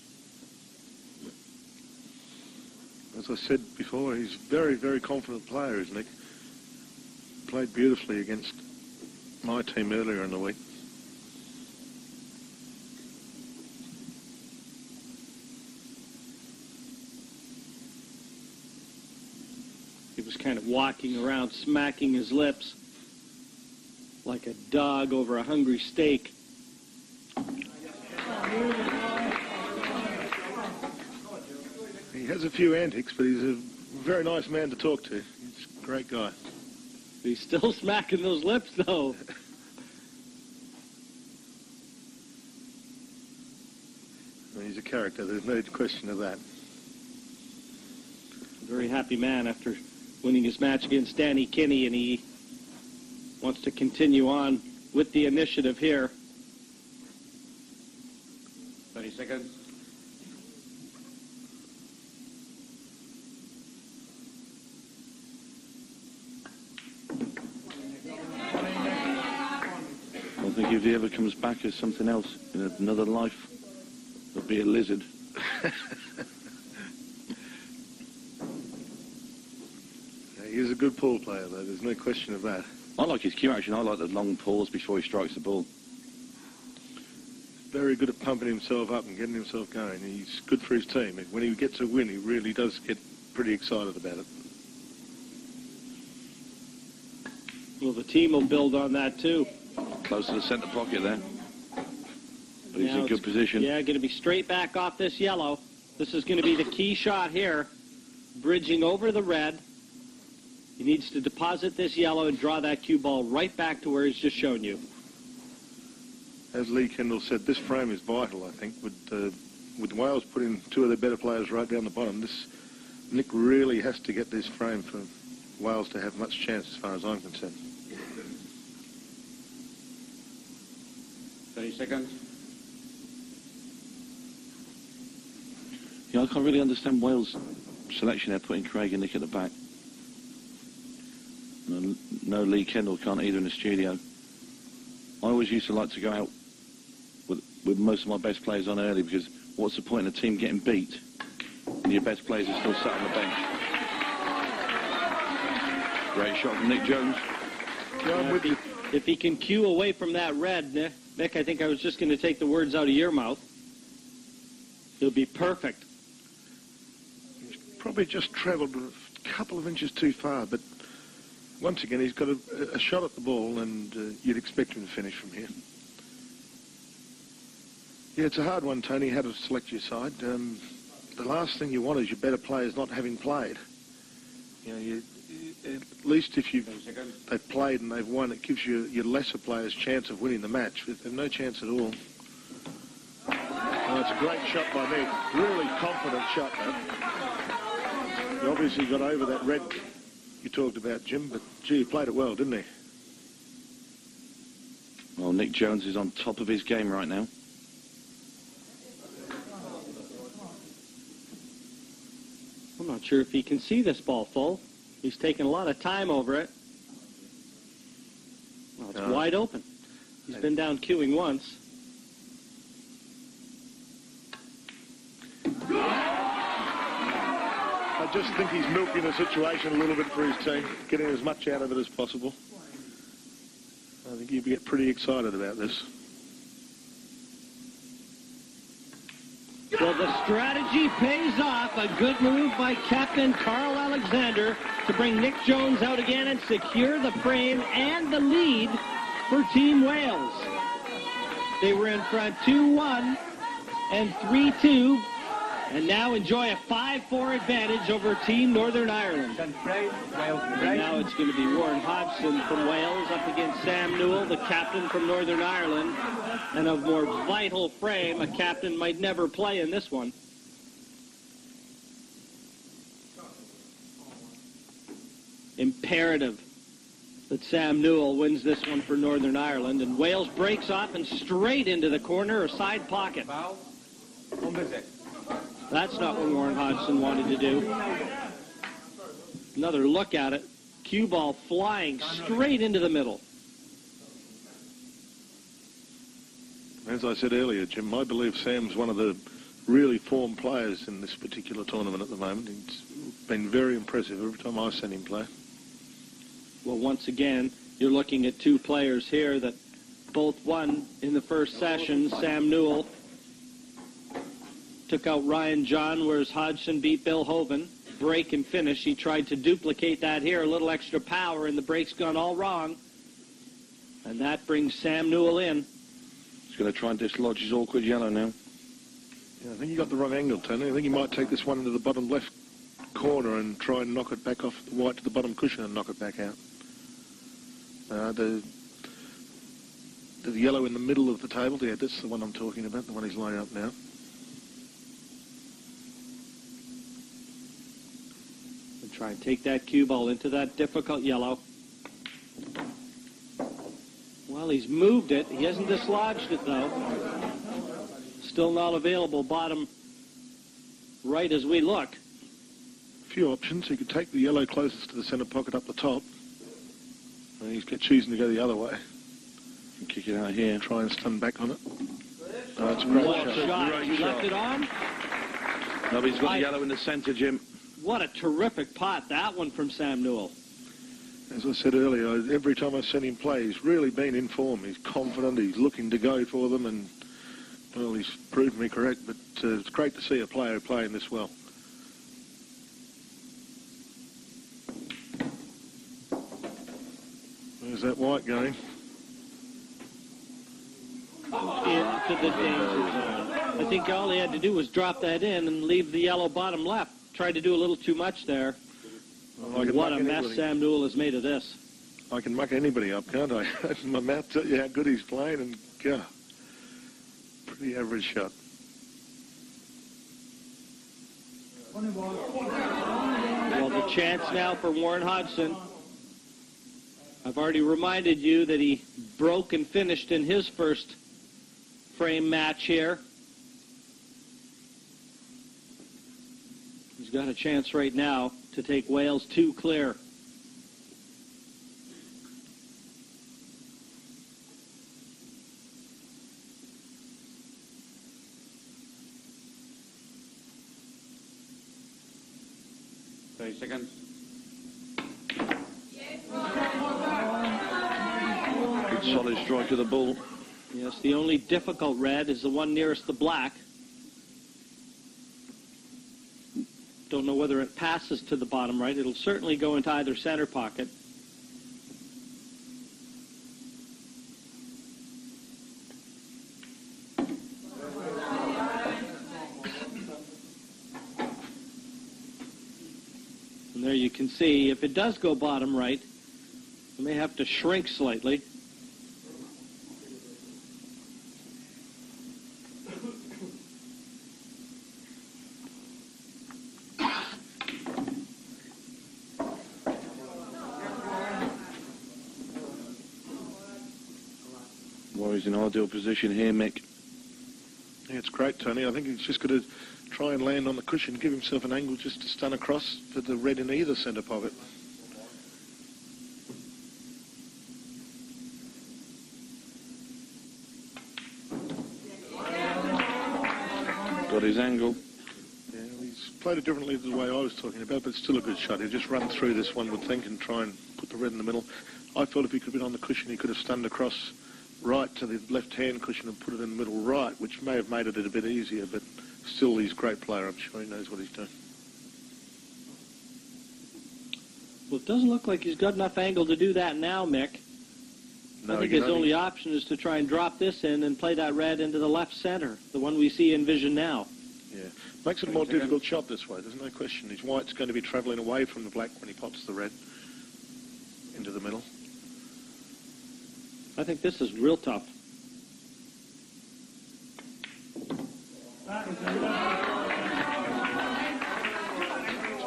As I said before, he's a very, very confident player, is Nick. Played beautifully against my team earlier in the week. He was kind of walking around, smacking his lips like a dog over a hungry steak. He has a few antics, but he's a very nice man to talk to. He's a great guy. He's still smacking those lips, though. He's a character. There's no question of that. Very happy man after winning his match against Danny Kinney, and he wants to continue on with the initiative here. 30 seconds. I think if he ever comes back as something else in another life, there'll be a lizard. He's a good pool player, though. There's no question of that. I like his cue action. I like the long pause before he strikes the ball. Very good at pumping himself up and getting himself going. He's good for his team. When he gets a win, he really does get pretty excited about it. Well, the team will build on that, too. Close to the centre pocket there. But he's Now in good position. Yeah, going to be straight back off this yellow. This is going to be the key shot here. Bridging over the red. He needs to deposit this yellow and draw that cue ball right back to where he's just shown you. As Lee Kendall said, this frame is vital, I think. With Wales putting 2 of their better players right down the bottom, Nick really has to get this frame for Wales to have much chance as far as I'm concerned. 30 seconds. Yeah, I can't really understand Wales' selection there, putting Craig and Nick at the back. No, Lee Kendall can't either in the studio. I always used to like to go out with most of my best players on early, because what's the point in a team getting beat and your best players are still sat on the bench? Great shot from Nick Jones. Yeah, I'm with you. If he can cue away from that red, Nick, I think I was just going to take the words out of your mouth. He'll be perfect. He's probably just travelled a couple of inches too far, but once again, he's got a shot at the ball, and you'd expect him to finish from here. Yeah, it's a hard one, Tony, how to select your side. The last thing you want is your better players not having played. You know, at least if they've played and they've won, it gives your lesser players chance of winning the match. But they've no chance at all. Oh, it's a great shot by Nick. Really confident shot, that. He obviously got over that red you talked about, Jim, but gee, he played it well, didn't he? Well, Nick Jones is on top of his game right now. I'm not sure if he can see this ball full. He's taking a lot of time over it. Well, it's wide open. He's been down queuing once. I just think he's milking the situation a little bit for his team, getting as much out of it as possible. I think you'd get pretty excited about this. Well, the strategy pays off. A good move by Captain Carl Alexander to bring Nick Jones out again and secure the frame and the lead for Team Wales. They were in front 2-1 and 3-2, and now enjoy a 5-4 advantage over Team Northern Ireland. And now it's going to be Warren Hodgson from Wales up against Sam Newell, the captain from Northern Ireland. And of more vital frame, a captain might never play in this one. Imperative that Sam Newell wins this one for Northern Ireland. And Wales breaks off and straight into the corner or side pocket. That's not what Warren Hodgson wanted to do. Another look at it. Cue ball flying straight into the middle. As I said earlier, Jim, I believe Sam's one of the really formed players in this particular tournament at the moment. He's been very impressive every time I've seen him play. Well, once again, you're looking at two players here that both won in the first session. Sam Newell took out Ryan John, whereas Hodgson beat Bill Hoban. Break and finish. He tried to duplicate that here. A little extra power, and the break's gone all wrong. And that brings Sam Newell in. He's going to try and dislodge his awkward yellow now. Yeah, I think you got the wrong angle, Tony. I think he might take this one into the bottom left corner and try and knock it back off the white to the bottom cushion and knock it back out. The yellow in the middle of the table, yeah, that's the one I'm talking about, the one he's lining up now. And try and take that cue ball into that difficult yellow. Well, he's moved it. He hasn't dislodged it, though. Still not available bottom right as we look. A few options. He could take the yellow closest to the centre pocket up the top. And he's choosing to go the other way. And kick it out here. Try and stun back on it. Oh, it's a great What shot. a shot. Great He shot. left it on. No, but he's got the yellow in the centre, Jim. What a terrific pot, that one from Sam Newell. As I said earlier, every time I've seen him play, he's really been in form. He's confident, he's looking to go for them, and, well, he's proved me correct, but it's great to see a player playing this well. There's that white going. Into the danger zone. I think all he had to do was drop that in and leave the yellow bottom left. Tried to do a little too much there. Well, I can What muck a mess anybody. Sam Newell has made of this. I can muck anybody up, can't I? My mouth tells you how good he's playing, and God, pretty average shot. Well, the chance now for Warren Hodgson. I've already reminded you that he broke and finished in his first frame match here. He's got a chance right now to take Wales 2 clear. Solid strike of the ball. Yes, the only difficult red is the one nearest the black. Don't know whether it passes to the bottom right. It'll certainly go into either center pocket. And there you can see, if it does go bottom right, it may have to shrink slightly. Warriors in ideal position here, Mick. Yeah, it's great, Tony. I think he's just got to try and land on the cushion, give himself an angle just to stun across for the red in either centre pocket. Got his angle. Yeah, he's played it differently to the way I was talking about, but it's still a good shot. He'll just run through this, one would think, and try and put the red in the middle. I thought if he could have been on the cushion, he could have stunned across right to the left-hand cushion and put it in the middle right, which may have made it a bit easier, but still he's a great player. I'm sure he knows what he's doing. Well, it doesn't look like he's got enough angle to do that now, Mick. No, I think his only option is to try and drop this in and play that red into the left center, the one we see in vision now. Yeah, makes it a more difficult shot this way, there's no question. His white's going to be travelling away from the black when he pops the red into the middle. I think this is real tough.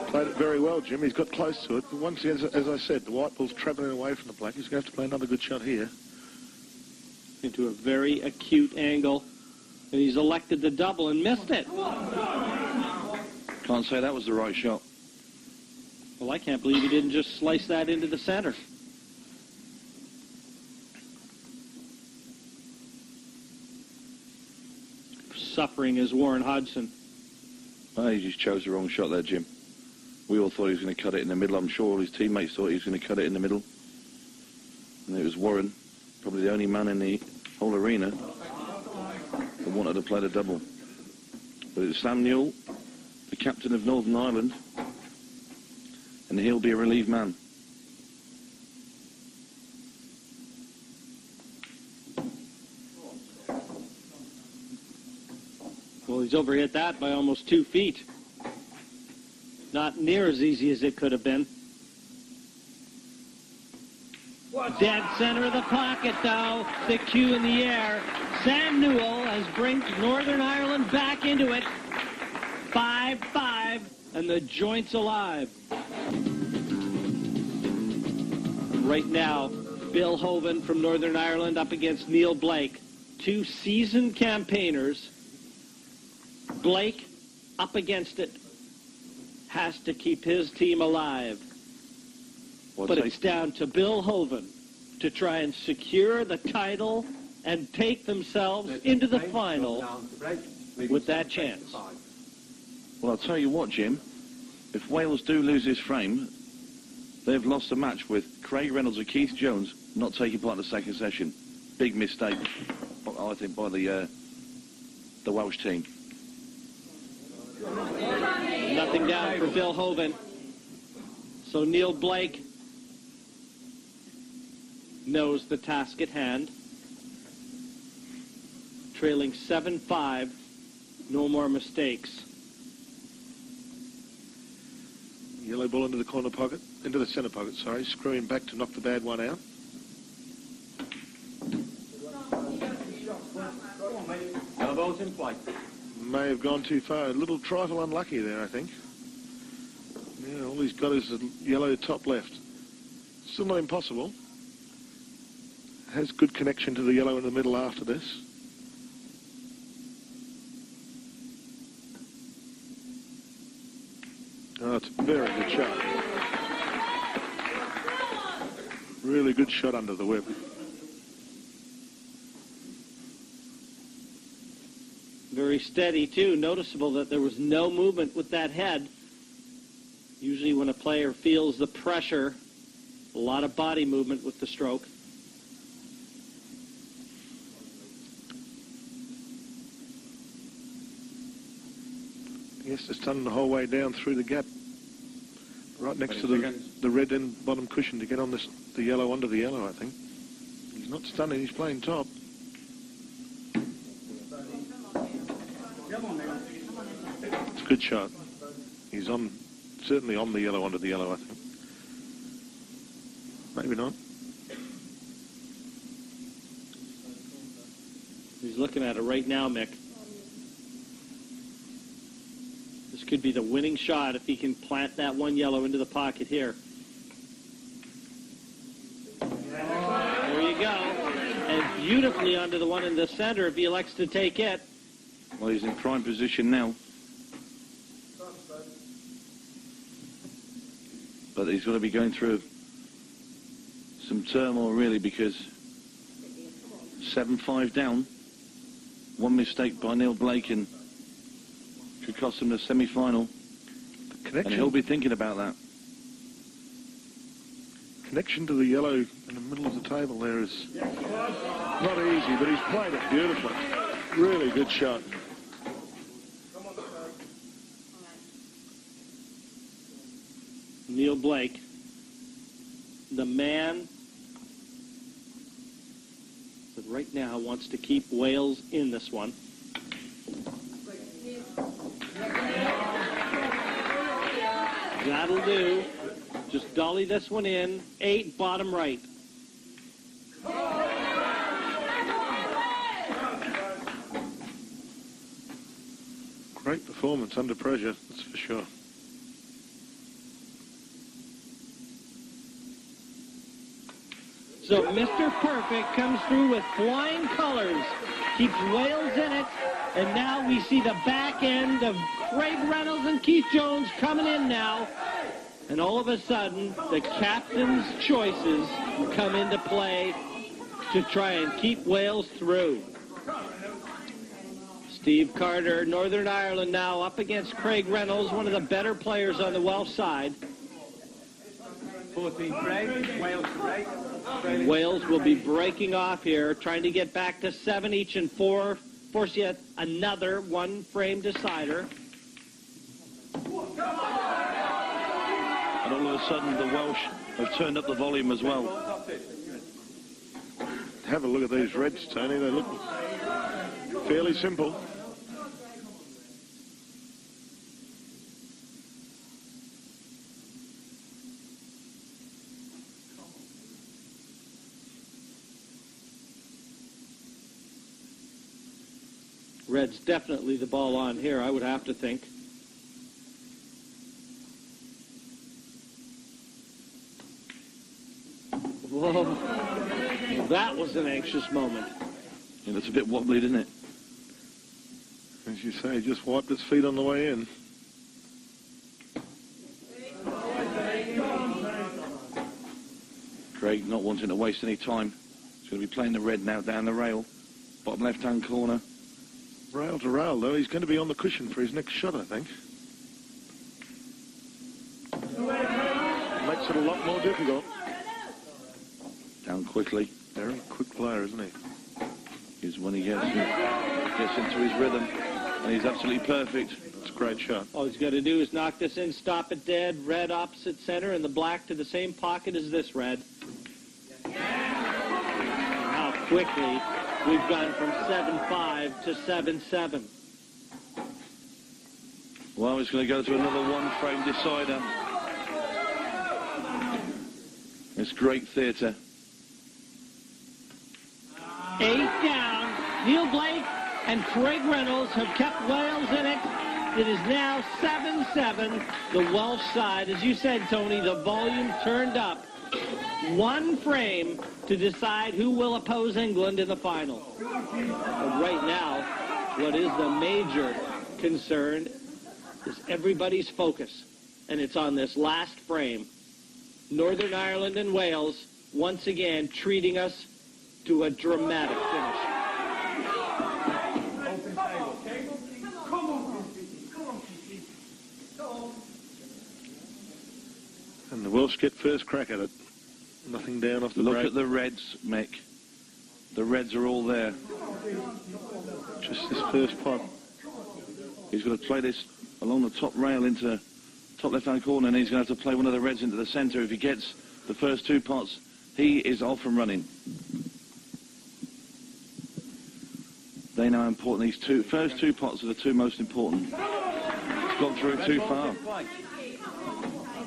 Played it very well, Jim. He's got close to it. But once again, as I said, the white ball's travelling away from the black. He's going to have to play another good shot here. Into a very acute angle. And he's elected to double and missed it. Can't say that was the right shot. Well, I can't believe he didn't just slice that into the center. Suffering is Warren Hodgson. Oh, he just chose the wrong shot there, Jim. We all thought he was going to cut it in the middle. I'm sure all his teammates thought he was going to cut it in the middle. And it was Warren, probably the only man in the whole arena that wanted to play the double. But it's Sam Newell, the captain of Northern Ireland, and he'll be a relieved man. Well, he's overhit that by almost 2 feet. Not near as easy as it could have been. Dead center of the pocket, though. The cue in the air. Sam Newell has brought Northern Ireland back into it. 5-5, and the joint's alive. Right now, Bill Hovan from Northern Ireland up against Neil Blake. 2 seasoned campaigners. Blake, up against it, has to keep his team alive. But it's down to Bill Hovan to try and secure the title and take themselves into the final with that chance. Well, I'll tell you what, Jim. If Wales do lose this frame, they've lost a match with Craig Reynolds and Keith Jones not taking part in the second session. Big mistake, I think, by the Welsh team. Nothing down for Bill Hovan. So Neil Blake knows the task at hand. Trailing 7-5. No more mistakes. Yellow ball into the corner pocket, into the centre pocket, sorry. Screwing back to knock the bad one out. Yellow ball's in play. May have gone too far. A little trifle unlucky there, I think. Yeah, all he's got is the yellow top left. Still not impossible. Has good connection to the yellow in the middle after this. Oh, it's a very good shot. Really good shot under the whip. Very steady, too. Noticeable that there was no movement with that head. Usually when a player feels the pressure, a lot of body movement with the stroke. He has to stun the whole way down through the gap, right next to the red end bottom cushion to get on the yellow under the yellow, I think. He's not stunning, he's playing top. It's a good shot. He's certainly on the yellow under the yellow, I think. Maybe not. He's looking at it right now, Mick. This could be the winning shot if he can plant that one yellow into the pocket here. There you go. And beautifully onto the one in the center if he elects to take it. Well, he's in prime position now. But he's going to be going through some turmoil, really, because 7-5 down. One mistake by Neil Blake and could cost him the semi-final. And he'll be thinking about that. Connection to the yellow in the middle of the table there is not easy, but he's played it beautifully. Really good shot. Neil Blake, the man that right now wants to keep Wales in this one. That'll do. Just dolly this one in. 8, bottom right. Great performance under pressure, that's for sure. So Mr. Perfect comes through with flying colors, keeps Wales in it, and now we see the back end of Craig Reynolds and Keith Jones coming in now. And all of a sudden, the captain's choices come into play to try and keep Wales through. Steve Carter, Northern Ireland now up against Craig Reynolds, one of the better players on the Welsh side. 14 Craig, Wales Craig. Wales will be breaking off here, trying to get back to 7 each and 4. Force yet another one-frame decider. And all of a sudden, the Welsh have turned up the volume as well. Have a look at these reds, Tony. They look fairly simple. Red's definitely the ball on here, I would have to think. Whoa. That was an anxious moment. And it's a bit wobbly, isn't it? As you say, just wiped his feet on the way in. Craig not wanting to waste any time. He's going to be playing the red now down the rail. Bottom left-hand corner. Rail to rail, though. He's going to be on the cushion for his next shot, I think. Makes it a lot more difficult. Down quickly. Very quick player, isn't he? Is when he gets into his rhythm. And he's absolutely perfect. It's a great shot. All he's got to do is knock this in, stop it dead, red opposite center, and the black to the same pocket as this red. And how quickly we've gone from 7-5 to 7-7. Well, he's going to go to another one-frame decider. It's great theatre. 8 down. Neil Blake and Craig Reynolds have kept Wales in it. It is now 7-7. The Welsh side, as you said, Tony, the volume turned up. One frame to decide who will oppose England in the final. But right now, what is the major concern is everybody's focus. And it's on this last frame. Northern Ireland and Wales, once again, treating us to a dramatic finish. And the Welsh get first crack at it. Nothing down off the Look break. at the reds, Mick. The reds are all there. Just this first pot. He's going to play this along the top rail into top left-hand corner, and he's going to have to play one of the reds into the centre. If he gets the first two pots, he is off and running. They know how important these first two pots are the two most important. He's gone through too far.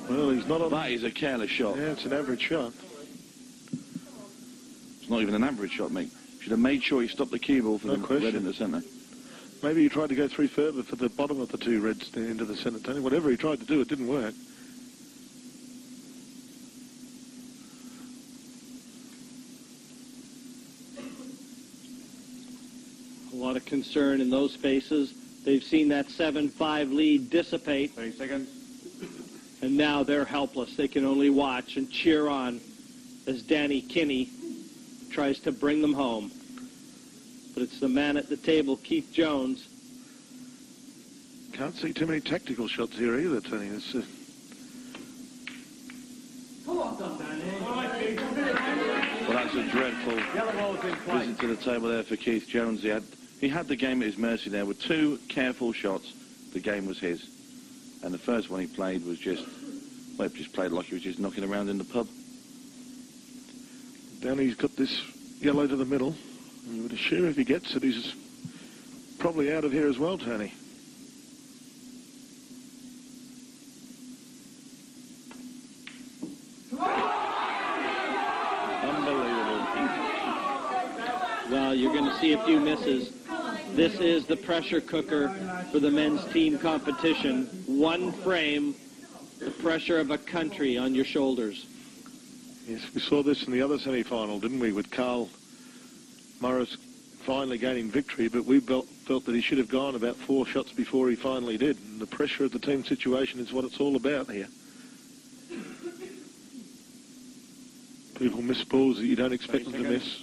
Well, he's not on... That is a careless shot. Yeah, it's an average shot. It's not even an average shot, mate. Should have made sure he stopped the cue ball for No the question. red in the centre. Maybe he tried to go through further for the bottom of the two reds into the centre, Tony. Whatever he tried to do, it didn't work. A lot of concern in those spaces. They've seen that 7-5 lead dissipate. 30 seconds. And now they're helpless. They can only watch and cheer on as Danny Kinney tries to bring them home. But it's the man at the table, Keith Jones. Can't see too many tactical shots here either, Tony. It's, Well, that's a dreadful visit to the table there for Keith Jones. He had the game at his mercy there. With two careful shots, the game was his. And the first one he played was just, well, he just played like he was just knocking around in the pub. Danny's got this yellow to the middle. And you would assume if he gets it, he's probably out of here as well, Tony. Unbelievable. Well, you're going to see a few misses. This is the pressure cooker for the men's team competition. One frame, the pressure of a country on your shoulders. Yes, we saw this in the other semi-final, didn't we, with Carl Morris finally gaining victory, but we felt that he should have gone about 4 shots before he finally did. And the pressure of the team situation is what it's all about here. People miss balls that you don't expect them to miss.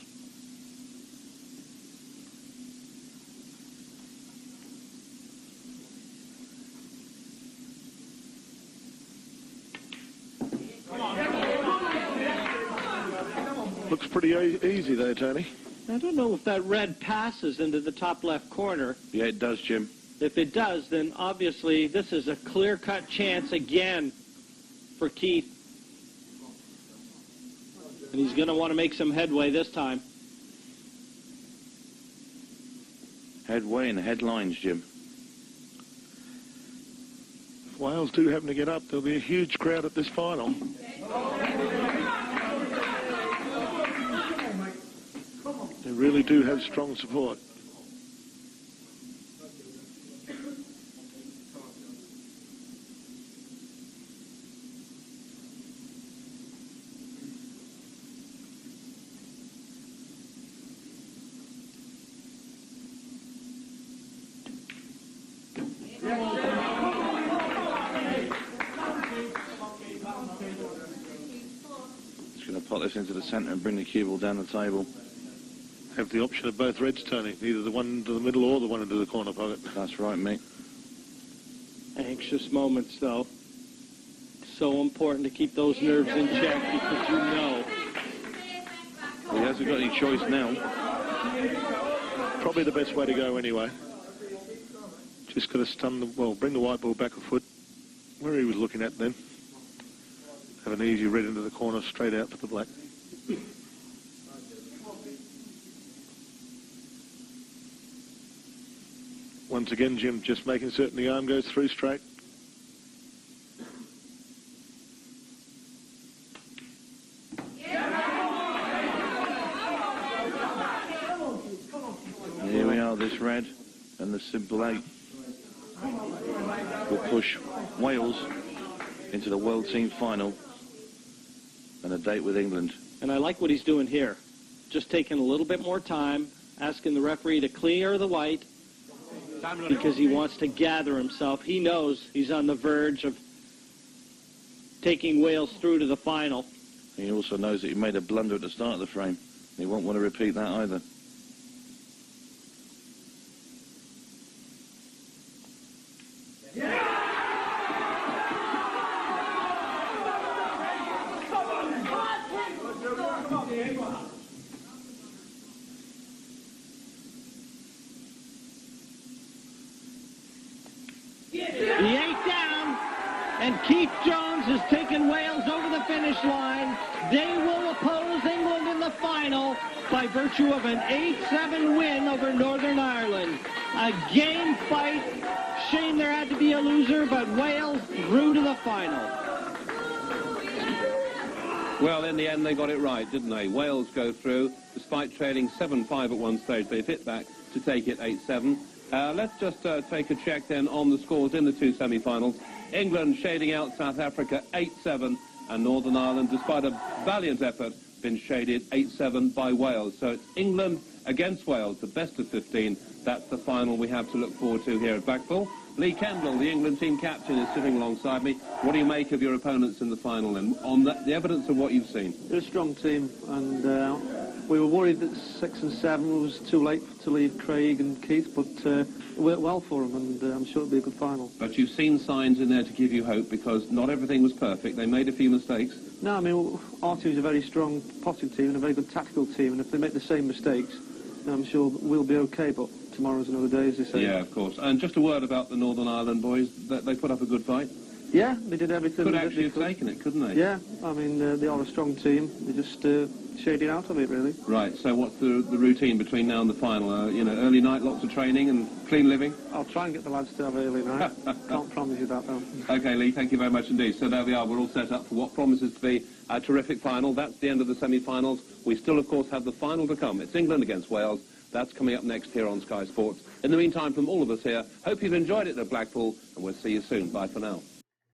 Looks pretty easy there, Tony. I don't know if that red passes into the top left corner. Yeah, it does, Jim. If it does, then obviously this is a clear-cut chance again for Keith. And he's going to want to make some headway this time. Headway and headlines, Jim. If Wales do happen to get up, there'll be a huge crowd at this final. They really do have strong support. Just going to pot this into the centre and bring the cue ball down the table. Have the option of both reds, Tony. Either the one into the middle or the one into the corner pocket. That's right, mate. Anxious moments, though. So important to keep those nerves in check because you know. Well, he hasn't got any choice now. Probably the best way to go anyway. Just got to bring the white ball back a foot. Where he was looking at then. Have an easy red into the corner, straight out for the black. Once again, Jim, just making certain the arm goes through straight. Here we are, this red and the simple 8 will push Wales into the World Team Final and a date with England. And I like what he's doing here. Just taking a little bit more time, asking the referee to clear the white because he wants to gather himself. He knows he's on the verge of taking Wales through to the final. He also knows that he made a blunder at the start of the frame. He won't want to repeat that either. And Keith Jones has taken Wales over the finish line. They will oppose England in the final by virtue of an 8-7 win over Northern Ireland. A game fight. Shame there had to be a loser, but Wales grew to the final. Well, in the end, they got it right, didn't they? Wales go through. Despite trailing 7-5 at one stage, they've hit back to take it 8-7. Let's just take a check then on the scores in the two semi-finals. England shading out South Africa 8-7, and Northern Ireland, despite a valiant effort, been shaded 8-7 by Wales. So it's England against Wales, the best of 15. That's the final we have to look forward to here at Blackpool. Lee Kendall, the England team captain, is sitting alongside me. What do you make of your opponents in the final and on the evidence of what you've seen? They're a strong team, and we were worried that 6 and 7 was too late to leave Craig and Keith, but it worked well for them, and I'm sure it'll be a good final. But you've seen signs in there to give you hope, because not everything was perfect. They made a few mistakes. No, I mean, our team's a very strong potting team and a very good tactical team, and if they make the same mistakes, then I'm sure we'll be okay, but tomorrow's another day, as they say. Yeah, of course. And just a word about the Northern Ireland boys. They put up a good fight. Yeah, they did everything. Could actually have taken it, couldn't they? Yeah, I mean, they are a strong team. They just shaded out of it, really. Right, so what's the routine between now and the final? You know, early night, lots of training and clean living? I'll try and get the lads to have early night. Can't promise you that, though. OK, Lee, thank you very much indeed. So there we are. We're all set up for what promises to be a terrific final. That's the end of the semi-finals. We still, of course, have the final to come. It's England against Wales. That's coming up next here on Sky Sports. In the meantime, from all of us here, hope you've enjoyed it at Blackpool, and we'll see you soon. Bye for now.